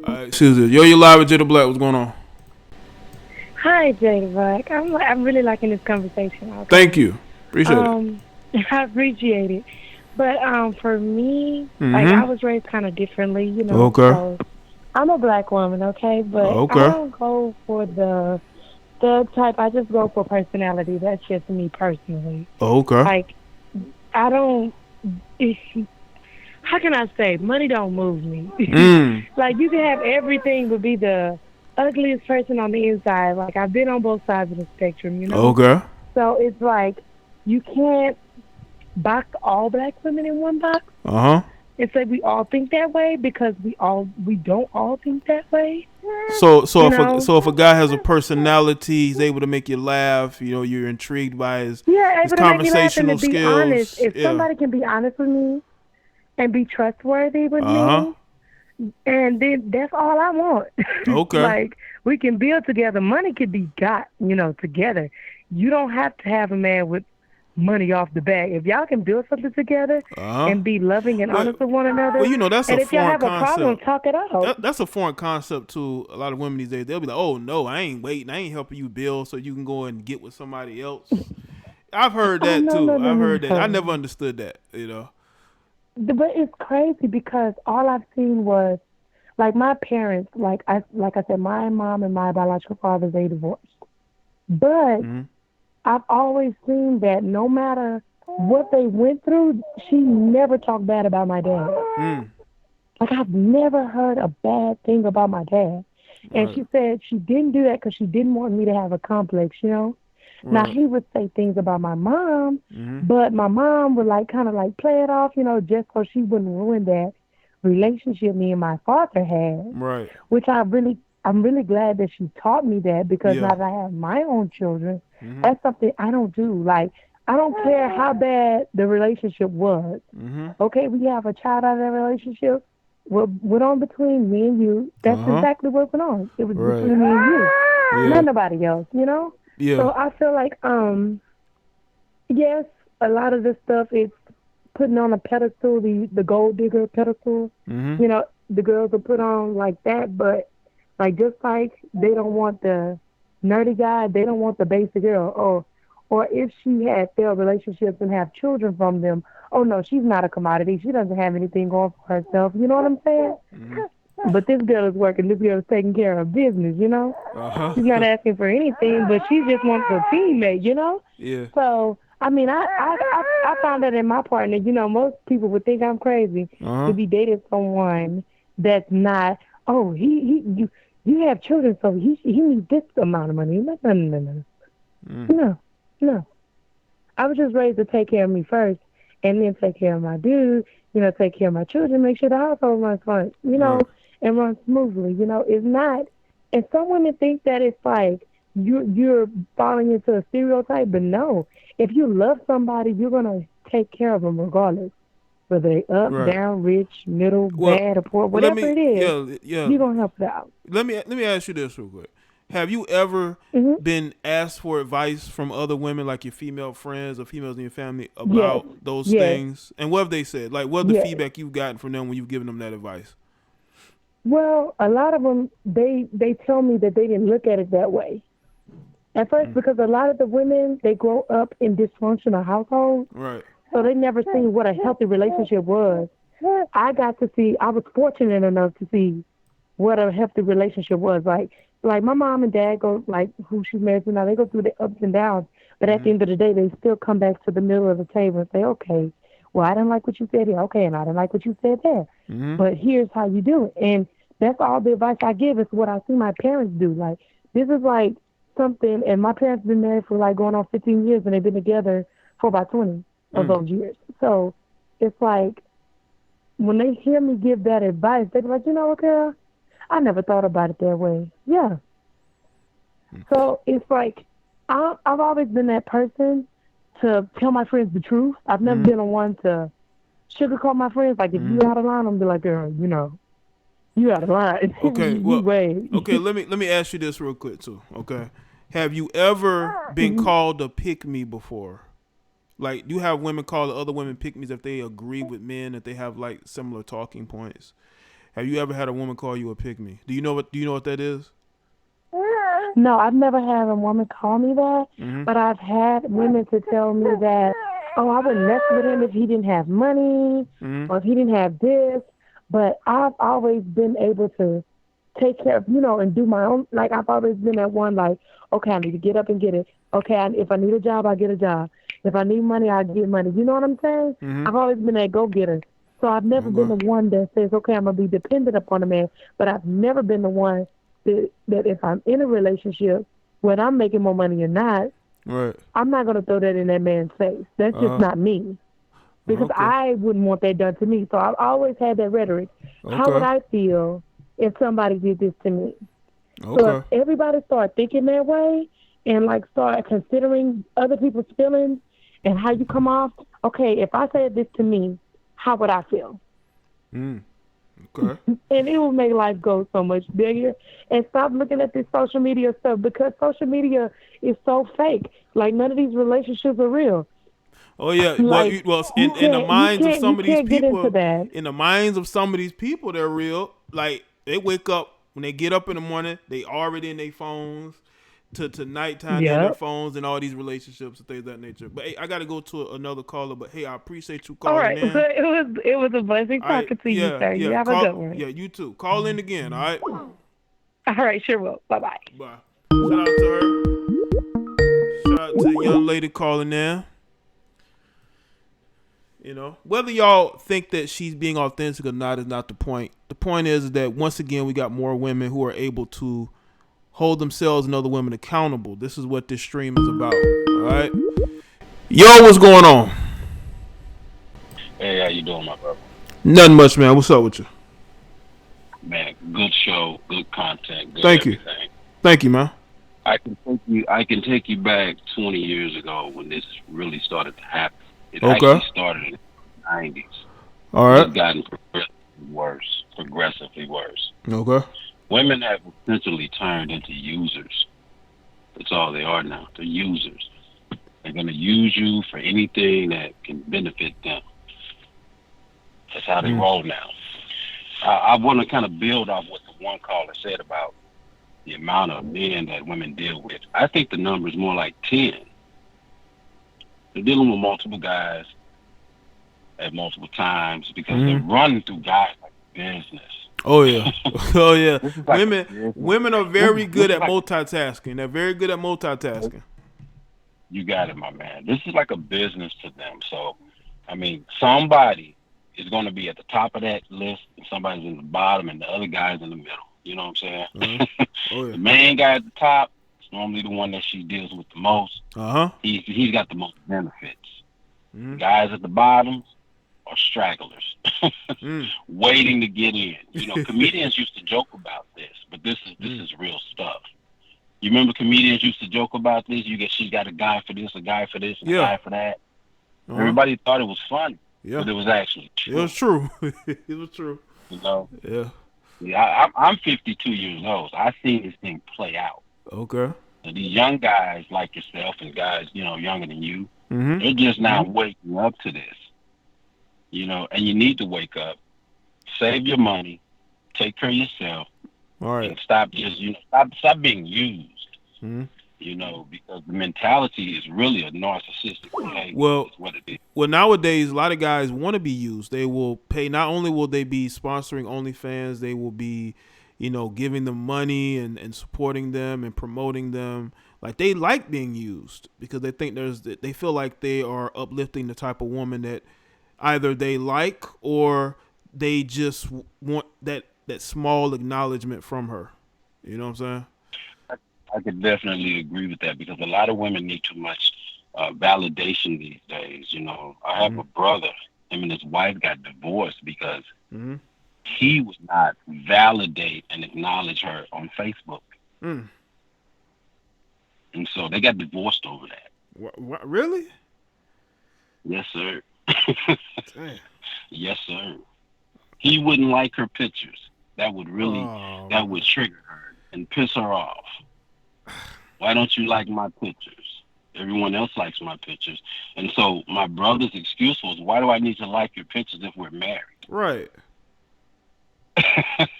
right, Susan. Yo, you live with Jada Black. What's going on? Hi, JDBTv. I'm really liking this conversation. Okay? Thank you. Appreciate it. I appreciate it. But for me, like I was raised kind of differently, you know. Okay. So I'm a black woman, okay, but I don't go for the type. I just go for personality. That's just me personally. Okay. Like I don't. How can I say? Money don't move me. Like you can have everything, but be the ugliest person on the inside. Like I've been on both sides of the spectrum, you know. Okay. So it's like you can't box all black women in one box. It's like we all think that way because we don't all think that way. So if a guy has a personality, he's able to make you laugh. You know, you're intrigued by his conversational skills. Be honest. If somebody can be honest with me and be trustworthy with me, and then that's all I want. Okay. Like we can build together. Money can be got, you know, together. You don't have to have a man with money off the bat. If y'all can build something together and be loving and honest with one another, well, you know, that's and a if y'all foreign have a problem, concept. talk it out. That's a foreign concept to a lot of women these days. They'll be like, "Oh no, I ain't waiting. I ain't helping you build so you can go and get with somebody else." I've heard that too. I've heard that. I never understood that. You know. But it's crazy because all I've seen was like my parents. Like I said, my mom and my biological father, they divorced, but I've always seen that no matter what they went through, she never talked bad about my dad. Like, I've never heard a bad thing about my dad. And she said she didn't do that because she didn't want me to have a complex, you know? Now, he would say things about my mom, but my mom would, like, kind of, like, play it off, you know, just so she wouldn't ruin that relationship me and my father had. Right. Which I'm really glad that she taught me that because now that I have my own children, that's something I don't do. Like, I don't care how bad the relationship was. Okay, we have a child out of that relationship. What went on between me and you, that's exactly what went on. It was between me and you. Not nobody else, you know? Yeah. So I feel like, yes, a lot of this stuff is putting on a pedestal, the gold digger pedestal. You know, the girls are put on like that, but like just like they don't want the nerdy guy, they don't want the basic girl. Or if she had failed relationships and have children from them, oh no, she's not a commodity. She doesn't have anything going for herself. You know what I'm saying? But this girl is working. This girl is taking care of business, you know? She's not asking for anything, but she just wants a teammate, you know? Yeah. So, I mean, I found that in my partner. You know, most people would think I'm crazy to be dating someone that's not, oh, you have children, so he needs this amount of money. No. I was just raised to take care of me first and then take care of my dude, you know, take care of my children, make sure the household runs fine, you know, and runs smoothly. You know, it's not, and some women think that it's like you're falling into a stereotype, but no. If you love somebody, you're going to take care of them regardless. Whether they up, down, rich, middle, bad, or poor, whatever it is, you're going to help them out. Let me ask you this real quick. Have you ever been asked for advice from other women, like your female friends or females in your family, about those things? And what have they said? Like, what the feedback you've gotten from them when you've given them that advice? Well, a lot of them, they tell me that they didn't look at it that way. At first, because a lot of the women, they grow up in dysfunctional households. Right. So they never seen what a healthy relationship was. I was fortunate enough to see what a healthy relationship was. Like my mom and dad go, like who she's married to now, they go through the ups and downs. But at the end of the day, they still come back to the middle of the table and say, okay, well, I didn't like what you said here. Okay, and I didn't like what you said there. But here's how you do it. And that's all the advice I give is what I see my parents do. Like, this is like something, and my parents been married for like going on 15 years, and they've been together for about 20 of those years. So it's like, when they hear me give that advice, they be like, you know what, girl? I never thought about it that way. Yeah. So it's like, I've always been that person to tell my friends the truth. I've never been the one to sugarcoat my friends. Like, if you out of line, I'm be like, girl, you know, you out of line. Okay, okay, let me ask you this real quick too. Okay, have you ever been called a pick-me before? Like, do you have women call other women pick-me's if they agree with men, if they have like similar talking points? Have you ever had a woman call you a pick-me? Do you know what that is? No, I've never had a woman call me that, but I've had women to tell me that, oh, I wouldn't mess with him if he didn't have money or if he didn't have this. But I've always been able to take care of, and do my own. Like, I've always been that one, like, okay, I need to get up and get it. Okay, if I need a job, I get a job. If I need money, I get money. You know what I'm saying? I've always been that go-getter. So I've never been the one that says, okay, I'm going to be dependent upon a man. But I've never been the one that if I'm in a relationship, whether I'm making more money or not, I'm not going to throw that in that man's face. That's just not me. Because I wouldn't want that done to me. So I've always had that rhetoric. How would I feel if somebody did this to me? So if everybody start thinking that way and like start considering other people's feelings and how you come off, okay, if I said this to me, how would I feel? Okay. And it will make life go so much bigger. And stop looking at this social media stuff, because social media is so fake. Like, none of these relationships are real. Oh yeah, like, in the minds of some of these people, in the minds of some of these people, they're real. Like, they wake up, when they get up in the morning, they already in their phones to nighttime, they're in their phones and all these relationships and things of that nature. But hey, I got to go to another caller. But hey, I appreciate you calling in. All right, it was a blessing talking to you, sir. You have a good one. Yeah, you too. Call in again. All right. All right, sure will. Bye. Bye. Shout out to her. Shout out to the young lady calling in. Whether y'all think that she's being authentic or not is not the point. The point is that once again, we got more women who are able to hold themselves and other women accountable. This is what this stream is about. All right. Yo, what's going on? Hey, how you doing, my brother? Nothing much, man. What's up with you? Man, good show, good content, good Thank everything. you. Thank you, man. I can take you back 20 years ago when this really started to happen. It actually started in the 90s. All right. It's gotten progressively worse. Okay. Women have essentially turned into users. That's all they are now. They're users. They're going to use you for anything that can benefit them. That's how they roll now. I want to kind of build off what the one caller said about the amount of men that women deal with. I think the number is more like 10. They're dealing with multiple guys at multiple times because they're running through guys like business. Oh yeah, oh yeah. Women are very good at multitasking. They're very good at multitasking. You got it, my man. This is like a business to them. So, I mean, somebody is going to be at the top of that list, and somebody's in the bottom, and the other guy's in the middle. You know what I'm saying? Oh yeah. The main guy at the top is normally the one that she deals with the most. He's got the most benefits. Guys at the bottom are stragglers, waiting to get in. Comedians used to joke about this, but this is real stuff. You remember comedians used to joke about this? She's got a guy for this, a guy for this, and a guy for that. Everybody thought it was funny, but it was actually true. It was true. It was true. Yeah, I'm 52 years old. So I've seen this thing play out. Okay. So these young guys like yourself and guys, younger than you, they're just now waking up to this. And you need to wake up, save your money, take care of yourself, and stop just, stop being used. Because the mentality is really a narcissistic behavior. Well, is what it is. Well, nowadays, a lot of guys want to be used. They will pay. Not only will they be sponsoring OnlyFans, they will be, giving them money and supporting them and promoting them. Like, they like being used because they think they feel like they are uplifting the type of woman that either they like or they just want that small acknowledgement from her. You know what I'm saying? I could definitely agree with that because a lot of women need too much validation these days. I have a brother, him and his wife got divorced because he would not validate and acknowledge her on Facebook. And so they got divorced over that. What, really? Yes, sir. Yes, sir. He wouldn't like her pictures. That would trigger her and piss her off. Why don't you like my pictures? Everyone else likes my pictures. And so my brother's excuse was, why do I need to like your pictures if we're married? Right.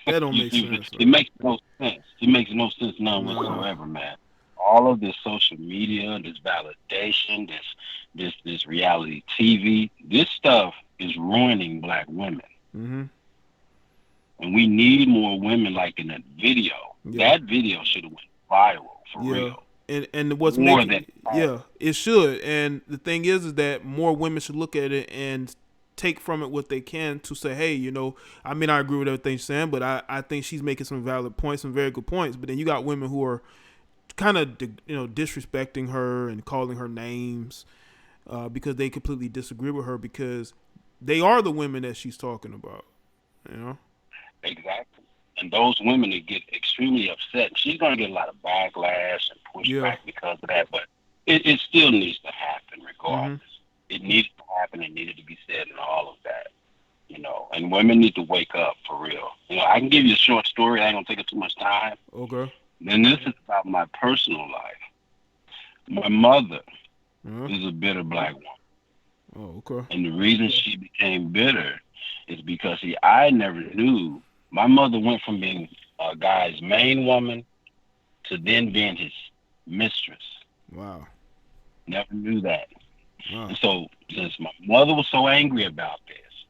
That don't make sense. It makes no sense. It makes no sense none whatsoever, man. All of this social media, this validation, this reality TV, this stuff is ruining black women. Mm-hmm. And we need more women like in that video. Yeah. That video should have went viral for real. And what's more making it should. And the thing is that more women should look at it and take from it what they can to say, hey, you know, I mean, I agree with everything she's saying, but I think she's making some valid points, some very good points. But then you got women who are kind of, disrespecting her and calling her names because they completely disagree with her because they are the women that she's talking about, you know? Exactly. And those women that get extremely upset, she's going to get a lot of backlash and pushback because of that, but it still needs to happen regardless. Mm-hmm. It needs to happen. It needed to be said and all of that, and women need to wake up for real. I can give you a short story. I ain't going to take up too much time. Okay. And this is about my personal life. My mother is a bitter black woman. Oh, okay. And the reason she became bitter is because, I never knew. My mother went from being a guy's main woman to then being his mistress. Wow. Never knew that. Wow. And so, since my mother was so angry about this,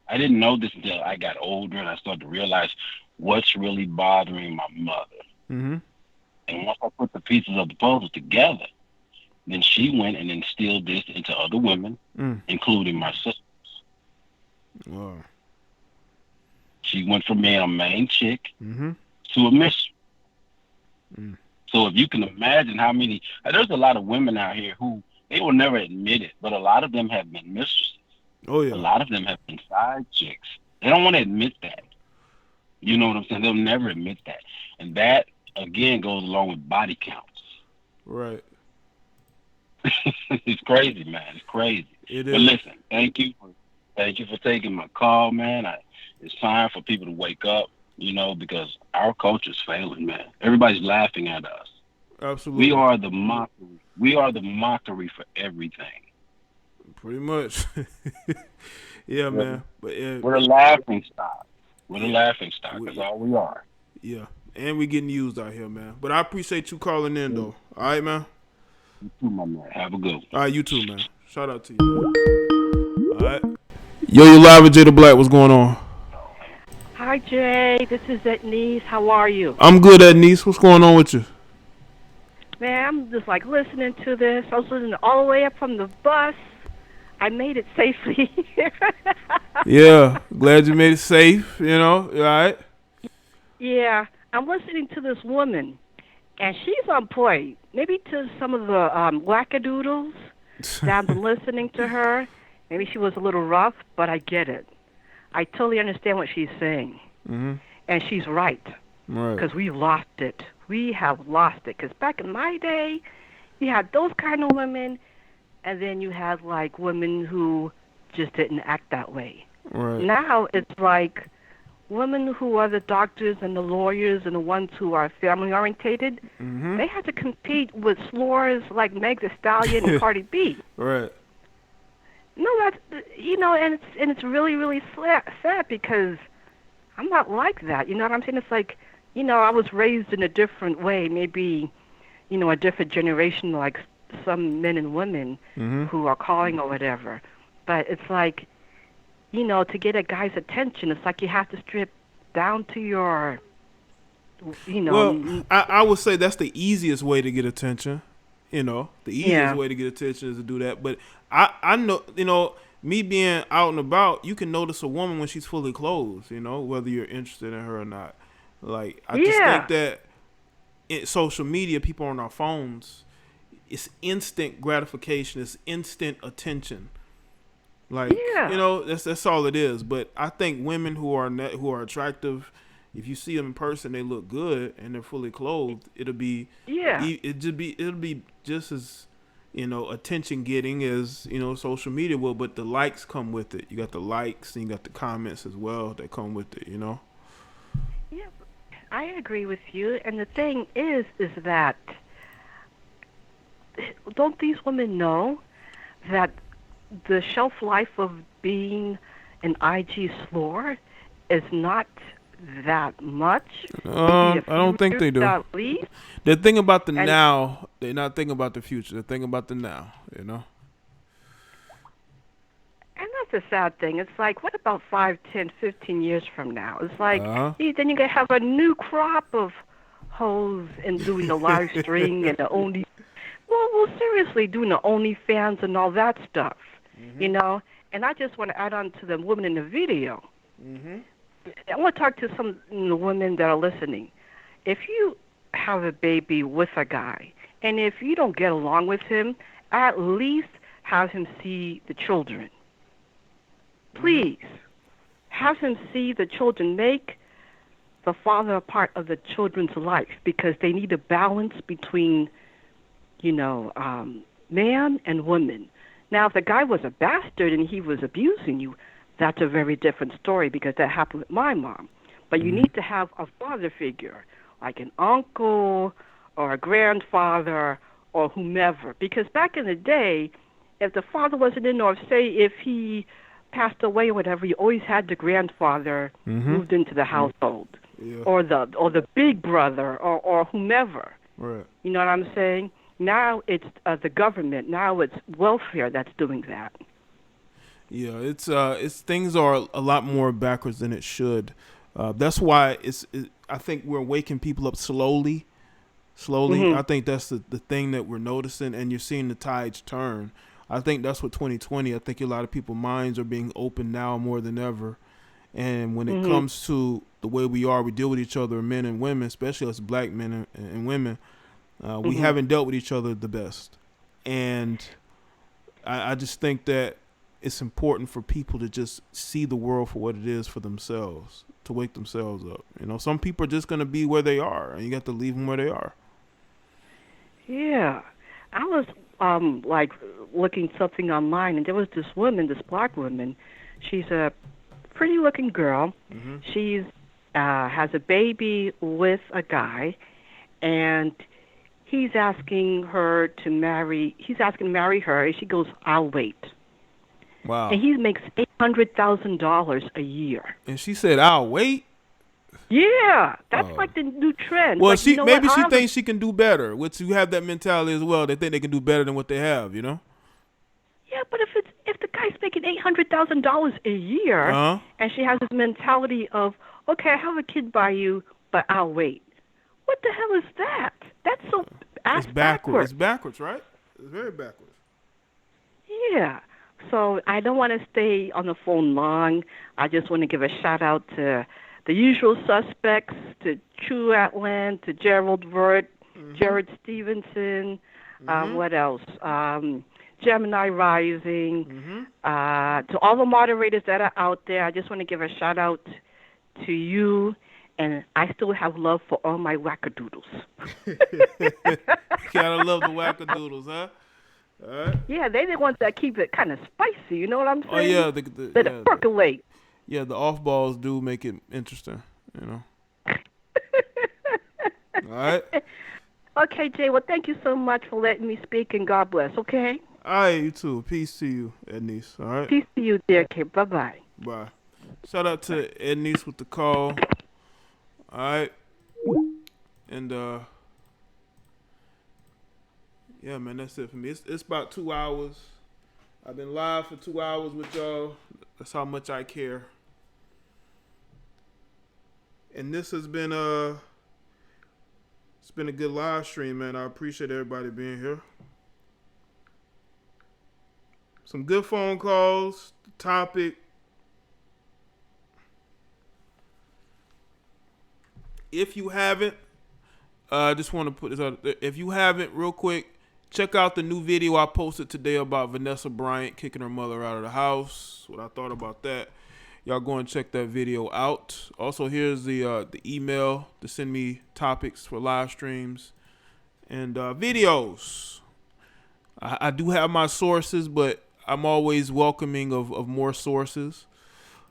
I didn't know this until I got older and I started to realize what's really bothering my mother. Mm-hmm. And once I put the pieces of the puzzle together, then she went and instilled this into other women, including my sisters. Wow. She went from being a main chick to a mistress. So if you can imagine how many, there's a lot of women out here who, they will never admit it, but a lot of them have been mistresses. Oh, yeah. A lot of them have been side chicks. They don't want to admit that. You know what I'm saying? They'll never admit that. And that, again, goes along with body counts. Right. It's crazy, man. It's crazy. It but is. Listen, thank you for taking my call, man. It's time for people to wake up, because our culture's failing, man. Everybody's laughing at us. Absolutely. We are the mockery. We are the mockery for everything. Pretty much. Yeah, man. But we're a laughing stock. We're the laughing stock. That's all we are. Yeah. And we getting used out here, man. But I appreciate you calling in, though. All right, man? You too, my man. Have a good one. All right, you too, man. Shout out to you, man. All right. Yo, you live with Jada Black. What's going on? Hi, Jay. This is Etnice. How are you? I'm good, Etnice. What's going on with you? Man, I'm just listening to this. I was listening all the way up from the bus. I made it safely. Yeah, glad you made it safe, all right? Yeah, I'm listening to this woman, and she's on point. Maybe to some of the wackadoodles that I've been listening to her. Maybe she was a little rough, but I get it. I totally understand what she's saying. Mm-hmm. And she's right. Right. Because we've lost it. We have lost it. Because back in my day, you had those kind of women, and then you had, women who just didn't act that way. Right. Now it's women who are the doctors and the lawyers and the ones who are family-orientated, they have to compete with slurs like Meg Thee Stallion and Cardi B. Right. No, that's, and it's really, really sad because I'm not like that. You know what I'm saying? It's I was raised in a different way, maybe, a different generation, like some men and women who are calling or whatever. But it's to get a guy's attention, it's you have to strip down to your, Well, I would say that's the easiest way to get attention. The easiest way to get attention is to do that. But I know, me being out and about, you can notice a woman when she's fully clothed, whether you're interested in her or not. I just think that in social media, people on our phones, it's instant gratification. It's instant attention. That's all it is. But I think women who are attractive, if you see them in person, they look good and they're fully clothed. It'll be just as attention getting as social media will. But the likes come with it. You got the likes and you got the comments as well that come with it. Yeah, I agree with you. And the thing is that don't these women know that the shelf life of being an IG slur is not that much. I don't think they do. At least. They're thinking about the now. They're not thinking about the future. They're thinking about the now, you know? And that's a sad thing. It's like, what about 5, 10, 15 years from now? It's like, then you're going to have a new crop of hoes and doing the live stream and the only, well, seriously, doing the OnlyFans and all that stuff, you know? And I just want to add on to the woman in the video. I want to talk to some women that are listening. If you have a baby with a guy, and if you don't get along with him, at least have him see the children. Please, have him see the children. Make the father a part of the children's life, because they need a balance between, you know, man and woman. Now, if the guy was a bastard and he was abusing you, that's a very different story, because that happened with my mom. But you need to have a father figure, like an uncle or a grandfather or whomever. Because back in the day, if the father wasn't in, or say if he passed away or whatever, you always had the grandfather moved into the household, or the big brother or whomever. Right. You know what I'm saying? Now it's the government. Now it's welfare that's doing that. Yeah, it's things are a lot more backwards than it should. That's why I think we're waking people up slowly. I think that's the thing that we're noticing, and you're seeing the tides turn. I think that's what 2020. I think a lot of people's minds are being opened now more than ever. And when it comes to the way we deal with each other, men and women, especially as black men and women, we haven't dealt with each other the best. And I just think that it's important for people to just see the world for what it is for themselves, to wake themselves up. You know, some people are just going to be where they are, and you got to leave them where they are. Yeah. I was like looking something online, and there was this woman, this black woman. She's a pretty looking girl. She's has a baby with a guy, and he's asking her to marry her, and she goes, "I'll wait." Wow. And he makes $800,000 a year. And she said, "I'll wait." Yeah, that's like the new trend. Well, like, she thinks she can do better. Which you have that mentality as well. They think they can do better than what they have. You know. Yeah, but if the guy's making $800,000 a year, and she has this mentality of, okay, I have a kid by you, but I'll wait. What the hell is that? That's so it's backwards. It's backwards, right? It's very backwards. Yeah. So I don't want to stay on the phone long. I just want to give a shout out to the usual suspects, to True Atlant, to Gerald Vert, Jared Stevenson, what else? Gemini Rising, to all the moderators that are out there. I just want to give a shout out to you, and I still have love for all my wackadoodles. Gotta love the wackadoodles, huh? All right. Yeah, they're the ones that keep it kind of spicy, you know what I'm saying? Oh, yeah. They percolate. Yeah, the off-balls do make it interesting, you know. All right. Okay, Jay, well, thank you so much for letting me speak, and God bless, okay? All right, you too. Peace to you, Ednice, all right? Peace to you, dear kid. Bye-bye. Bye. Shout out to Ednice with the call. All right. And, yeah, man, that's it for me. It's about 2 hours. I've been live for 2 hours with y'all. That's how much I care. And this has been it's been a good live stream, man. I appreciate everybody being here. Some good phone calls. The topic. If you haven't, I just want to put this out there. If you haven't, real quick, check out the new video I posted today about Vanessa Bryant kicking her mother out of the house. What I thought about that. Y'all go and check that video out. Also, here's the email to send me topics for live streams and videos. I do have my sources, but I'm always welcoming of more sources.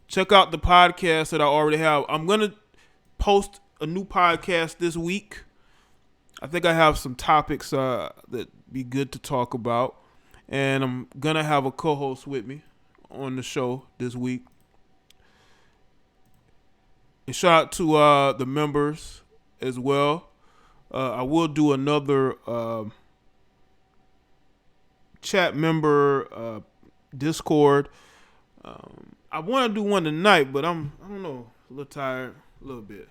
Check out the podcast that I already have. I'm going to post a new podcast this week. I think I have some topics that be good to talk about. And I'm going to have a co-host with me on the show this week. And shout out to the members as well. I will do another chat member Discord. I want to do one tonight, but I don't know, a little tired, a little bit.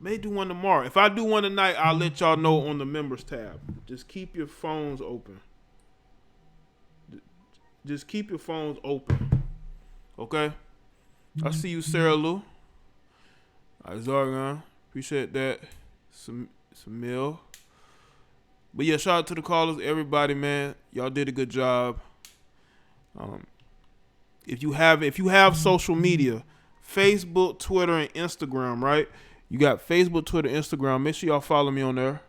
May do one tomorrow. If I do one tonight, I'll let y'all know on the members tab. Just keep your phones open. Okay? I see you, Sarah Lou. Zargon. Appreciate that. Some meal. But yeah, shout out to the callers, everybody, man. Y'all did a good job. If you have social media, Facebook, Twitter, and Instagram, right? You got Facebook, Twitter, Instagram. Make sure y'all follow me on there.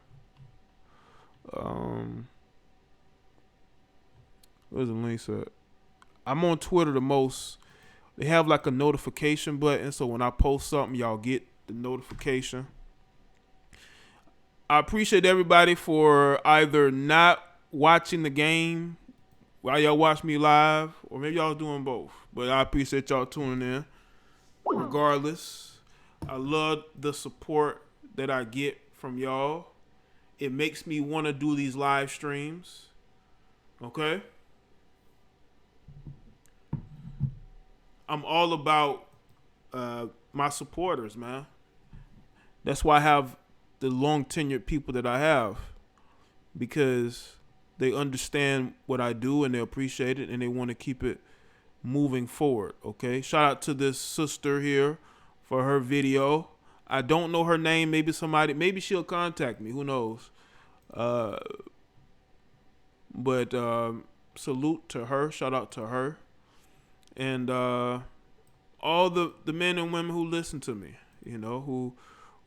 Where's the links at? I'm on Twitter the most. They have like a notification button, so when I post something, y'all get the notification. I appreciate everybody for either not watching the game while y'all watch me live, or maybe y'all doing both. But I appreciate y'all tuning in. Regardless, I love the support that I get from y'all. It makes me want to do these live streams. Okay? I'm all about my supporters, man. That's why I have the long tenured people that I have, because they understand what I do and they appreciate it and they want to keep it moving forward. Okay. Shout out to this sister here for her video. I don't know her name. Maybe she'll contact me. Who knows? But salute to her. Shout out to her. And all the men and women who listen to me, who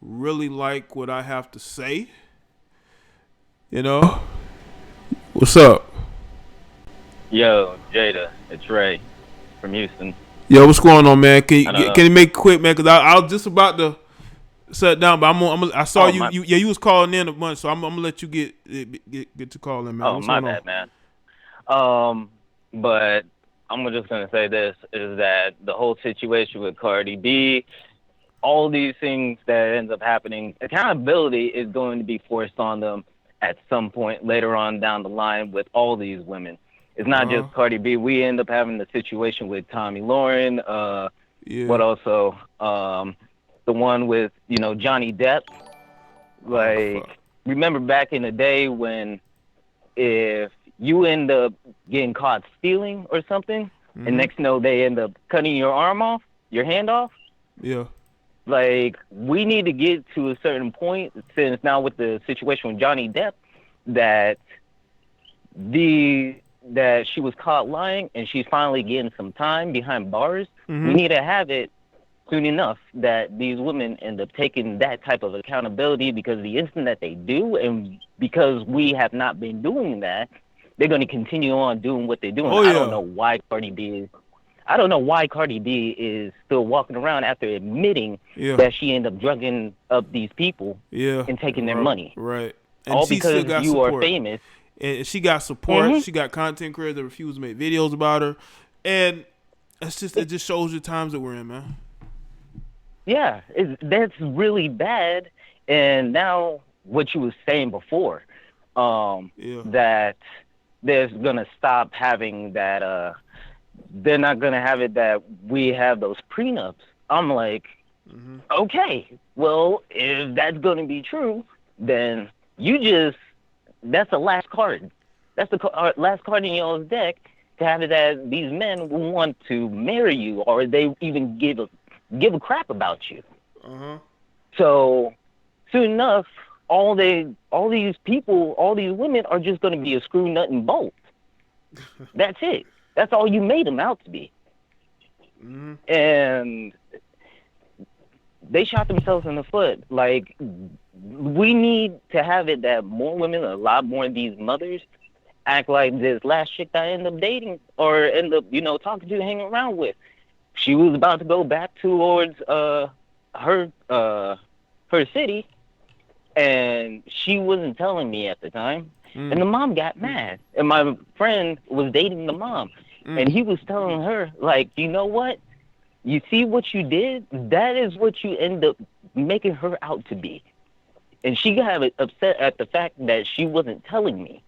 really like what I have to say. What's up? Yo, Jada, it's Ray from Houston. Yo, what's going on, man? Can you make it quick, man? Because I was just about to sit down, but I saw you was calling in a bunch, so I'm gonna let you get to calling, man. Oh, my bad, man. But I'm just gonna say this is that the whole situation with Cardi B, all these things that ends up happening, accountability is going to be forced on them at some point later on down the line with all these women. It's not just Cardi B. We end up having the situation with Tommy Lauren. What also? The one with, Johnny Depp. Remember back in the day when if you end up getting caught stealing or something, and next thing you know, they end up cutting your arm off, your hand off? Yeah. We need to get to a certain point, since now with the situation with Johnny Depp, that she was caught lying and she's finally getting some time behind bars. We need to have it soon enough that these women end up taking that type of accountability, because the instant that they do, and because we have not been doing that, they're going to continue on doing what they're doing. I don't know why Cardi B is still walking around after admitting that she ended up drugging up these people and taking their money. Right. And all because you are famous. And she got support. She got content creators that refuse to make videos about her. And it just shows the times that we're in, man. Yeah, that's really bad. And now what you were saying before, that there's going to stop having that, they're not going to have it that we have those prenups. I'm like, okay, well, if that's going to be true, then that's the last card. That's the last card in y'all's deck, to have it that these men will want to marry you, or they even give a crap about you. So soon enough, all these people, all these women are just going to be a screw, nut, and bolt. That's it. That's all you made them out to be. And they shot themselves in the foot. We need to have it that more women, a lot more of these mothers, act like this last chick that I end up dating or end up, talking to, hanging around with. She was about to go back towards her city, and she wasn't telling me at the time. And the mom got mad. And my friend was dating the mom. And he was telling her, you know what? You see what you did? That is what you end up making her out to be. And she got upset at the fact that she wasn't telling me.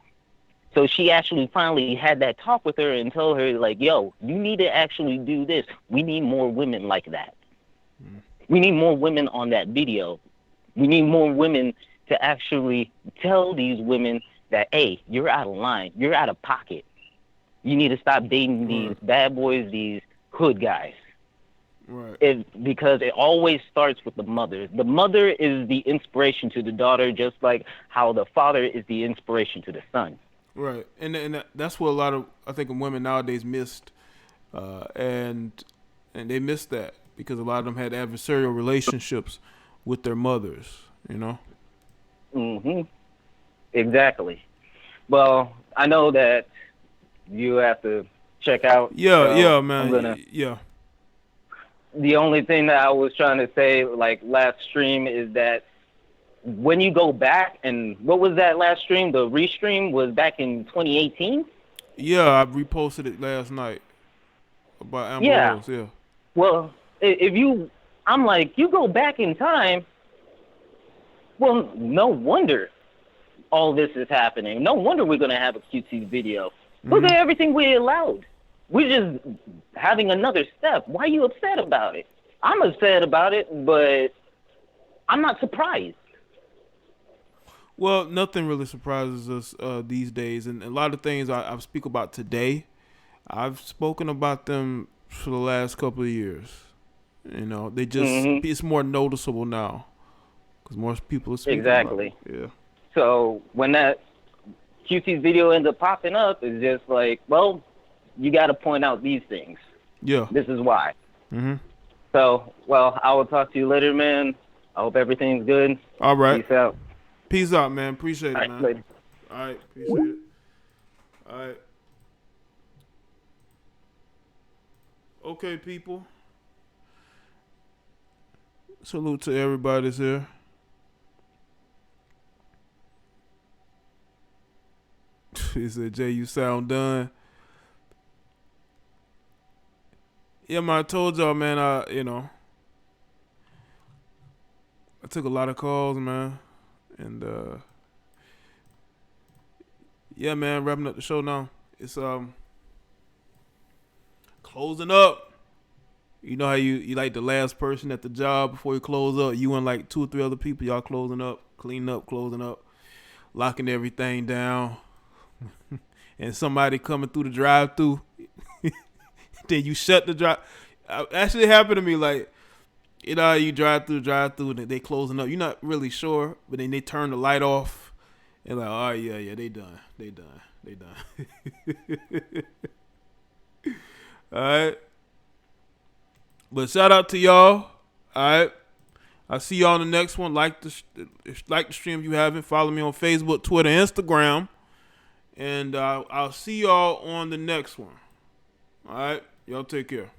So she actually finally had that talk with her and told her, like, yo, you need to actually do this. We need more women like that. We need more women on that video. We need more women to actually tell these women that, hey, you're out of line. You're out of pocket. You need to stop dating these bad boys, these hood guys. Right. Because it always starts with the mother. The mother is the inspiration to the daughter, just like how the father is the inspiration to the son. Right, and that's what a lot of, I think, women nowadays missed, and they missed that because a lot of them had adversarial relationships with their mothers, you know? Mm-hmm. Exactly. Well, I know that you have to check out. Yeah, man. Yeah. The only thing that I was trying to say, like last stream, is that when you go back, and what was that last stream? The restream was back in 2018? Yeah, I reposted it last night about Amber Rose, yeah. Well, I'm like, you go back in time, well, no wonder all this is happening. No wonder we're going to have a QT video. Look at everything we allowed. We're just having another step. Why are you upset about it? I'm upset about it, but I'm not surprised. Well, nothing really surprises us these days, and a lot of things I speak about today, I've spoken about them for the last couple of years. You know, they just it's more noticeable now because more people are speaking about it. Yeah. So when that QT's video ends up popping up, it's just like, well, you got to point out these things. Yeah. This is why. So, well, I will talk to you later, man. I hope everything's good. All right. Peace out. Peace out, man. Appreciate it, man. Later. All right. Appreciate it. All right. Okay, people. Salute to everybody that's here. He said, Jay, you sound done. Yeah, man, I told y'all, man, I took a lot of calls, man. And yeah, man, wrapping up the show now. It's closing up. You know how you like the last person at the job before you close up? You and like 2 or 3 other people, y'all closing up, cleaning up, closing up, locking everything down. And somebody coming through the drive-through. Then you shut the drive. Actually, it happened to me. Like, you know, you drive through, and they closing up. You're not really sure, but then they turn the light off, and like, oh yeah, they done. All right. But shout out to y'all. All right. I'll see y'all on the next one. Like the stream if you haven't. Follow me on Facebook, Twitter, Instagram, and I'll see y'all on the next one. All right. Y'all take care.